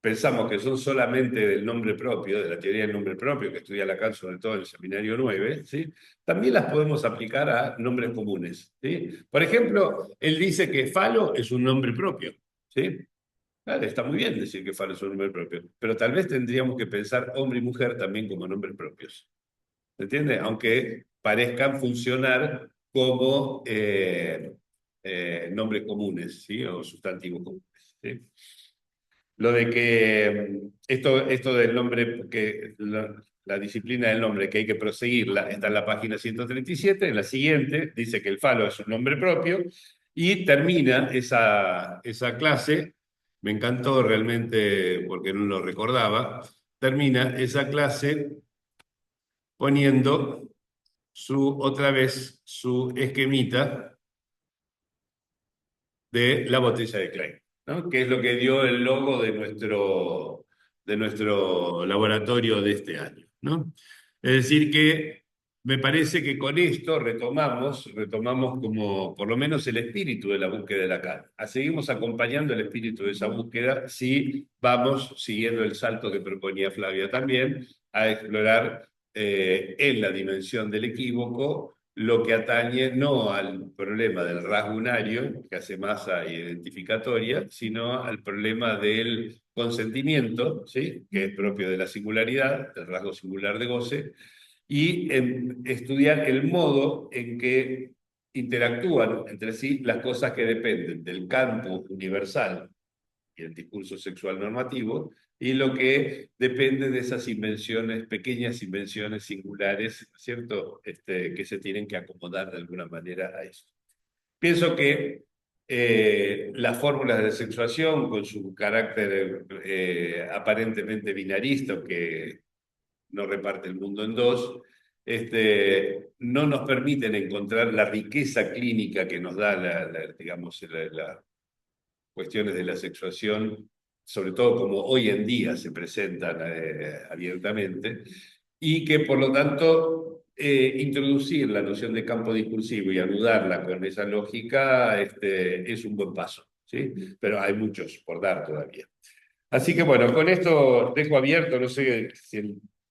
pensamos que son solamente del nombre propio, de la teoría del nombre propio, que estudia Lacan sobre todo en el Seminario 9, ¿sí? También las podemos aplicar a nombres comunes, ¿sí? Por ejemplo, él dice que falo es un nombre propio, ¿sí? Vale, está muy bien decir que Faro es un nombre propio, pero tal vez tendríamos que pensar hombre y mujer también como nombres propios. ¿Se entiende? Aunque parezcan funcionar como nombres comunes, ¿sí? O sustantivos comunes, ¿sí? Lo de que esto del nombre, que la disciplina del nombre, que hay que proseguirla, está en la página 137. En la siguiente dice que el falo es un nombre propio y termina esa clase. Me encantó realmente porque no lo recordaba. Termina esa clase poniendo otra vez su esquemita de la botella de Klein, ¿no? Que es lo que dio el logo de nuestro laboratorio de este año, ¿no? Es decir, que me parece que con esto retomamos como por lo menos el espíritu de la búsqueda de Lacan. Seguimos acompañando el espíritu de esa búsqueda si vamos siguiendo el salto que proponía Flavia también, a explorar en la dimensión del equívoco lo que atañe no al problema del rasgo unario, que hace masa identificatoria, sino al problema del consentimiento, ¿sí? Que es propio de la singularidad, del rasgo singular de goce, y estudiar el modo en que interactúan entre sí las cosas que dependen del campo universal y el discurso sexual normativo, y lo que depende de esas invenciones, pequeñas invenciones singulares, ¿cierto? Que se tienen que acomodar de alguna manera a eso. Pienso que las fórmulas de sexuación, con su carácter aparentemente binarista, que no reparte el mundo en dos, no nos permiten encontrar la riqueza clínica que nos da, digamos, las cuestiones de la sexuación sobre todo como hoy en día se presentan abiertamente, y que por lo tanto introducir la noción de campo discursivo y anudarla con esa lógica es un buen paso, ¿sí? Pero hay muchos por dar todavía. Así que bueno, con esto dejo abierto, no sé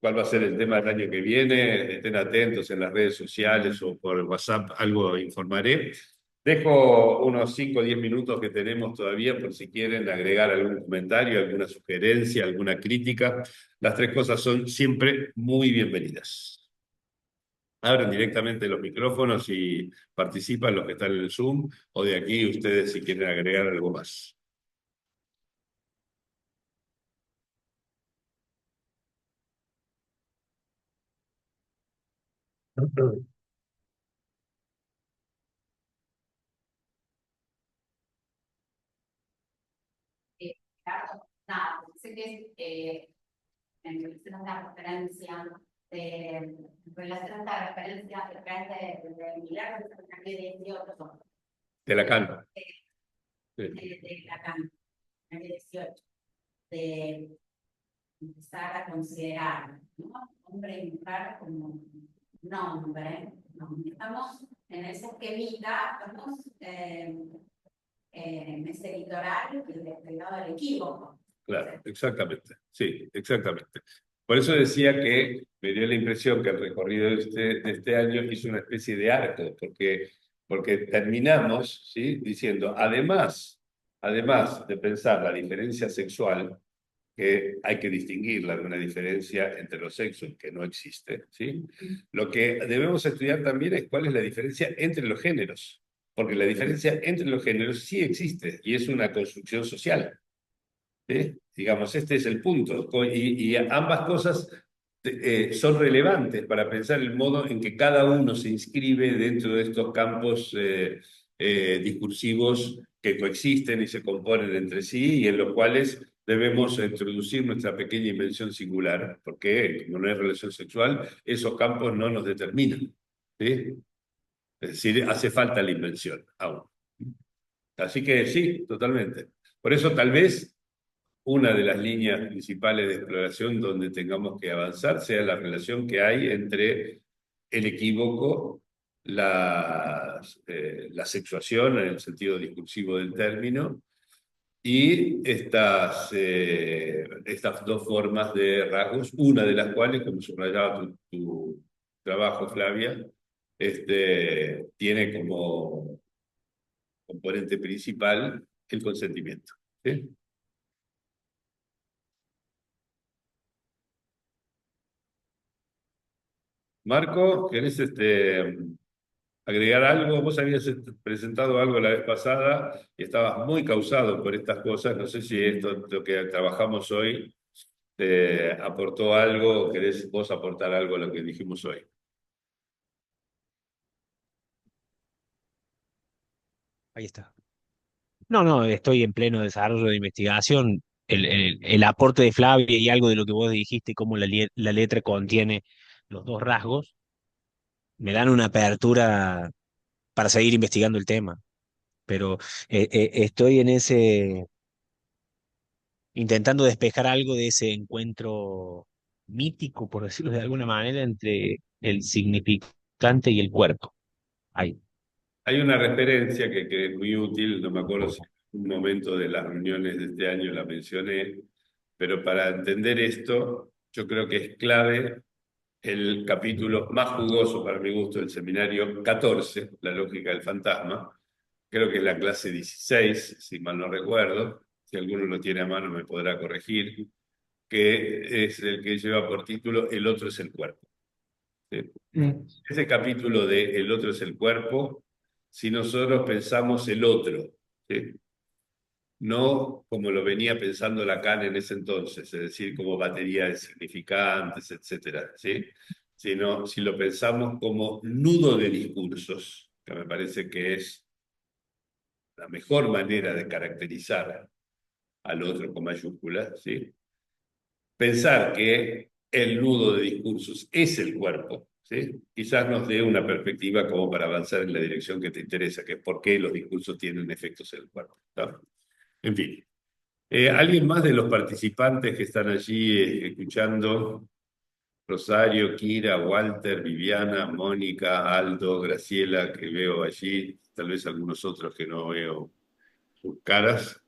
cuál va a ser el tema del año que viene, estén atentos en las redes sociales o por WhatsApp, algo informaré. Dejo unos 5 o 10 minutos que tenemos todavía por si quieren agregar algún comentario, alguna sugerencia, alguna crítica. Las tres cosas son siempre muy bienvenidas. Abren directamente los micrófonos y participan los que están en el Zoom, o de aquí ustedes si quieren agregar algo más. Claro, nada, sé que en relación a esta referencia, en relación a esta referencia que trae de Milagro, de 18, De Lacan. de Lacan, en el 18, de empezar a considerar, ¿no? Hombre y mujer como nombre, ¿no? Estamos en ese esquemita, estamos en ese litoral del lado del equívoco. Claro, exactamente. Sí, exactamente. Por eso decía que me dio la impresión que el recorrido de este año hizo una especie de arco, porque terminamos, ¿sí? Diciendo, además de pensar la diferencia sexual, que hay que distinguirla de una diferencia entre los sexos que no existe, ¿sí? Lo que debemos estudiar también es cuál es la diferencia entre los géneros, porque la diferencia entre los géneros sí existe y es una construcción social. ¿Sí? Digamos, este es el punto. Y ambas cosas son relevantes para pensar el modo en que cada uno se inscribe dentro de estos campos discursivos que coexisten y se componen entre sí y en los cuales debemos introducir nuestra pequeña invención singular, porque como no hay relación sexual, esos campos no nos determinan. ¿Sí? Es decir, hace falta la invención aún. Así que sí, totalmente. Por eso tal vez una de las líneas principales de exploración donde tengamos que avanzar sea la relación que hay entre el equívoco, la sexuación en el sentido discursivo del término, y estas dos formas de rasgos, una de las cuales, como subrayaba tu trabajo, Flavia, tiene como componente principal el consentimiento. ¿Sí? Marco, ¿querés agregar algo? Vos habías presentado algo la vez pasada y estabas muy causado por estas cosas. No sé si esto, lo que trabajamos hoy, te aportó algo o querés vos aportar algo a lo que dijimos hoy. Ahí está. No, no, estoy en pleno desarrollo de investigación. El aporte de Flavia y algo de lo que vos dijiste, cómo la letra contiene los dos rasgos, me dan una apertura para seguir investigando el tema. Pero estoy en ese, intentando despejar algo de ese encuentro mítico, por decirlo de alguna manera, entre el significante y el cuerpo. Ahí. Hay una referencia que es muy útil, no me acuerdo si en un momento de las reuniones de este año la mencioné, pero para entender esto, yo creo que es clave el capítulo más jugoso para mi gusto del seminario 14, La lógica del fantasma. Creo que es la clase 16, si mal no recuerdo. Si alguno lo tiene a mano me podrá corregir, que es el que lleva por título El otro es el cuerpo. ¿Sí? Ese capítulo de El otro es el cuerpo, si nosotros pensamos el otro, ¿sí? No como lo venía pensando Lacan en ese entonces, es decir, como batería de significantes, etcétera, ¿sí? Sino si lo pensamos como nudo de discursos, que me parece que es la mejor manera de caracterizar al otro con mayúsculas, ¿sí? Pensar que el nudo de discursos es el cuerpo, ¿sí? Quizás nos dé una perspectiva como para avanzar en la dirección que te interesa, que es por qué los discursos tienen efectos en el cuerpo, ¿no? En fin. ¿Alguien más de los participantes que están allí escuchando? Rosario, Kira, Walter, Viviana, Mónica, Aldo, Graciela, que veo allí, tal vez algunos otros que no veo sus caras.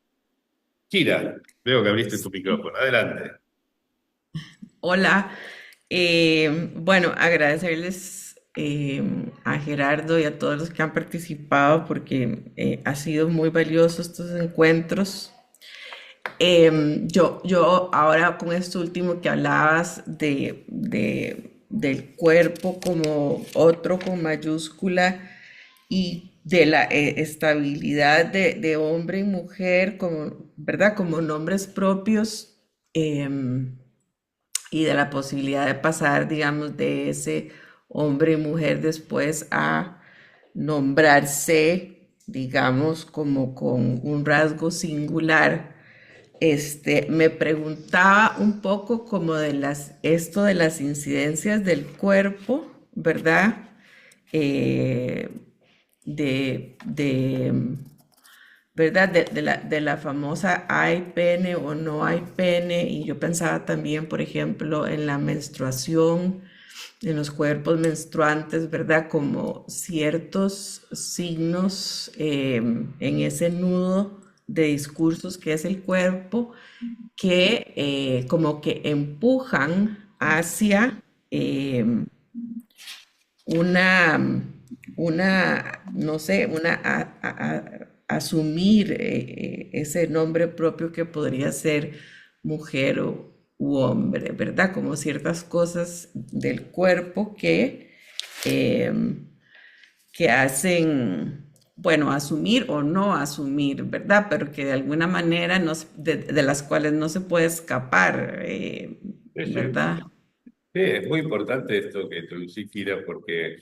Kira, veo que abriste tu micrófono. Adelante. Hola, bueno, agradecerles a Gerardo y a todos los que han participado porque ha sido muy valioso estos encuentros. Yo ahora con esto último que hablabas del cuerpo como otro con mayúscula y de la estabilidad de hombre y mujer como, ¿verdad? Como nombres propios. Y de la posibilidad de pasar, digamos, de ese hombre y mujer después a nombrarse, digamos, como con un rasgo singular. Me preguntaba un poco como de esto de las incidencias del cuerpo, ¿verdad? Eh, de ¿verdad? De la famosa hay pene o no hay pene. Y yo pensaba también, por ejemplo, en la menstruación, en los cuerpos menstruantes, ¿verdad? Como ciertos signos en ese nudo de discursos que es el cuerpo, que como que empujan hacia una, no sé, asumir ese nombre propio que podría ser mujer u hombre, ¿verdad? Como ciertas cosas del cuerpo eh, que hacen, bueno, asumir o no asumir, ¿verdad? Pero que de alguna manera de las cuales no se puede escapar, Sí, sí. ¿verdad? Sí, es muy importante esto que introducí, Kira, porque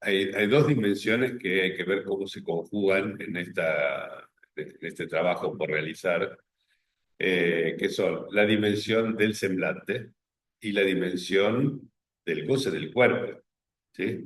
hay dos dimensiones que hay que ver cómo se conjugan en este trabajo por realizar, que son la dimensión del semblante y la dimensión del goce del cuerpo, ¿sí?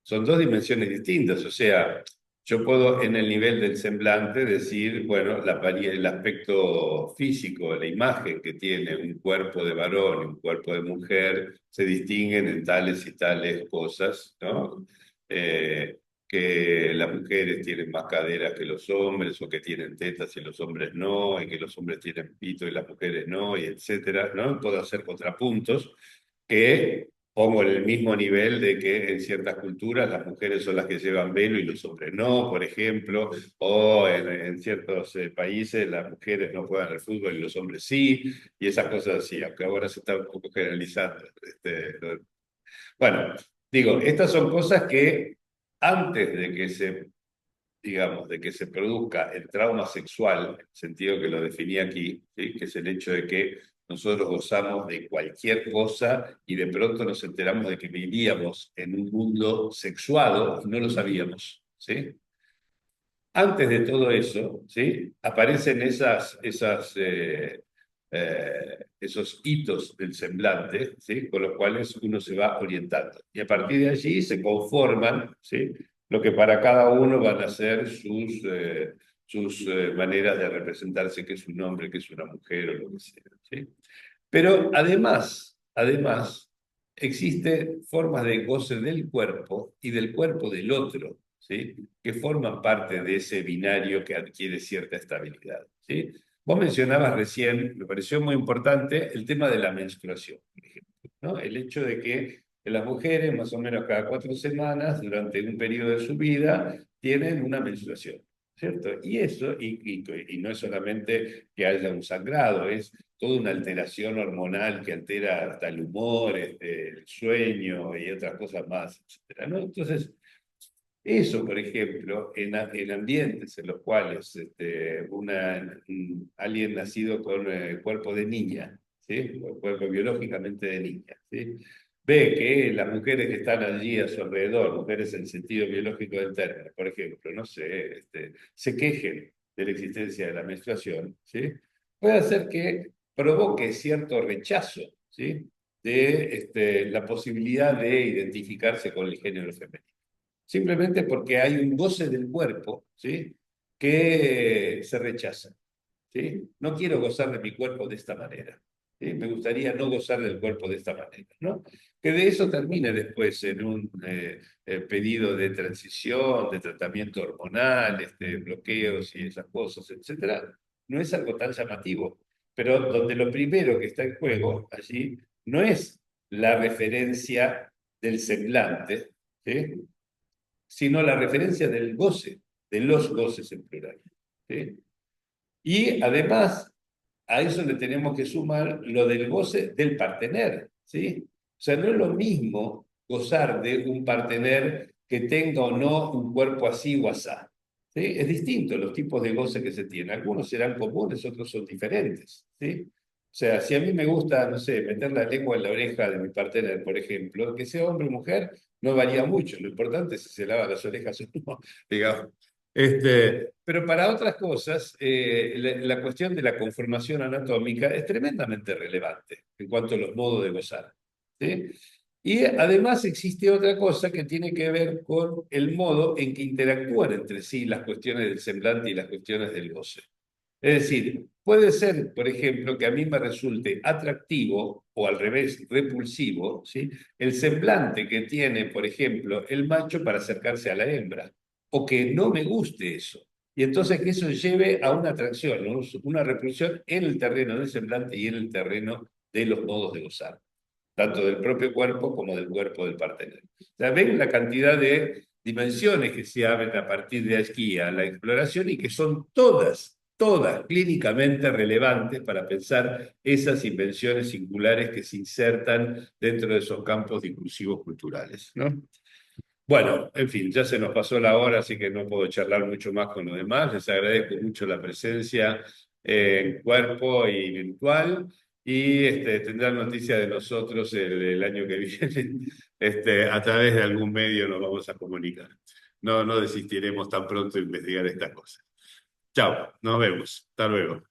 Son dos dimensiones distintas, o sea, yo puedo en el nivel del semblante decir, bueno, el aspecto físico, la imagen que tiene un cuerpo de varón y un cuerpo de mujer se distinguen en tales y tales cosas, ¿no? Que las mujeres tienen más caderas que los hombres, o que tienen tetas y los hombres no, y que los hombres tienen pito y las mujeres no, y etcétera, ¿no? Puedo hacer contrapuntos que pongo en el mismo nivel de que en ciertas culturas las mujeres son las que llevan velo y los hombres no, por ejemplo, o en ciertos países las mujeres no juegan al fútbol y los hombres sí, y esas cosas así, aunque ahora se está un poco generalizando. Bueno, digo, estas son cosas que antes de que se, digamos, de que se produzca el trauma sexual, en el sentido que lo definí aquí, ¿sí? Que es el hecho de que nosotros gozamos de cualquier cosa y de pronto nos enteramos de que vivíamos en un mundo sexuado y no lo sabíamos, ¿sí? Antes de todo eso, ¿sí? Aparecen esos hitos del semblante, ¿sí? Con los cuales uno se va orientando. Y a partir de allí se conforman, ¿sí? Lo que para cada uno van a ser sus maneras de representarse, que es un hombre, que es una mujer o lo que sea, ¿sí? Pero además, existen formas de goce del cuerpo y del cuerpo del otro, ¿sí? Que forman parte de ese binario que adquiere cierta estabilidad, ¿sí? Vos mencionabas recién, me pareció muy importante, el tema de la menstruación, por ejemplo, ¿no? El hecho de que las mujeres, más o menos cada 4 semanas, durante un periodo de su vida, tienen una menstruación, ¿cierto? Y eso, y no es solamente que haya un sangrado, es toda una alteración hormonal que altera hasta el humor, el sueño y otras cosas más, etcétera, ¿no? Entonces, eso, por ejemplo, en ambientes en los cuales alguien nacido con cuerpo de niña, ¿sí? O cuerpo biológicamente de niña, ¿sí? Ve que las mujeres que están allí a su alrededor, mujeres en el sentido biológico del término, por ejemplo, no sé, se quejen de la existencia de la menstruación, ¿sí? Puede hacer que provoque cierto rechazo, ¿sí? De la posibilidad de identificarse con el género femenino, simplemente porque hay un goce del cuerpo, ¿sí? Que se rechaza, ¿sí? No quiero gozar de mi cuerpo de esta manera. ¿Sí? Me gustaría no gozar del cuerpo de esta manera, ¿no? Que de eso termine después en un pedido de transición, de tratamiento hormonal, bloqueos y esas cosas, etcétera, no es algo tan llamativo. Pero donde lo primero que está en juego allí no es la referencia del semblante, ¿sí? Sino la referencia del goce, de los goces en plural, ¿sí? Y además, a eso le tenemos que sumar lo del goce del partener, ¿sí? O sea, no es lo mismo gozar de un partener que tenga o no un cuerpo así o asá, ¿sí? Es distinto los tipos de goce que se tienen. Algunos serán comunes, otros son diferentes, ¿sí? O sea, si a mí me gusta, no sé, meter la lengua en la oreja de mi partener, por ejemplo, que sea hombre o mujer, no varía mucho. Lo importante es si se lava las orejas o no, digamos. Pero para otras cosas, la cuestión de la conformación anatómica es tremendamente relevante en cuanto a los modos de gozar, ¿sí? Y además existe otra cosa que tiene que ver con el modo en que interactúan entre sí las cuestiones del semblante y las cuestiones del goce. Es decir, puede ser, por ejemplo, que a mí me resulte atractivo o al revés, repulsivo, ¿sí? El semblante que tiene, por ejemplo, el macho para acercarse a la hembra, o que no me guste eso. Y entonces que eso lleve a una atracción, ¿no? Una repulsión en el terreno del semblante y en el terreno de los modos de gozar, tanto del propio cuerpo como del cuerpo del partener. O sea, ven la cantidad de dimensiones que se abren a partir de aquí a la exploración y que son todas clínicamente relevantes para pensar esas invenciones singulares que se insertan dentro de esos campos discursivos culturales, ¿no? Bueno, en fin, ya se nos pasó la hora, así que no puedo charlar mucho más con los demás. Les agradezco mucho la presencia en cuerpo y virtual. Y tendrán noticia de nosotros el año que viene. A través de algún medio nos vamos a comunicar. No desistiremos tan pronto de investigar estas cosas. Chao, nos vemos. Hasta luego.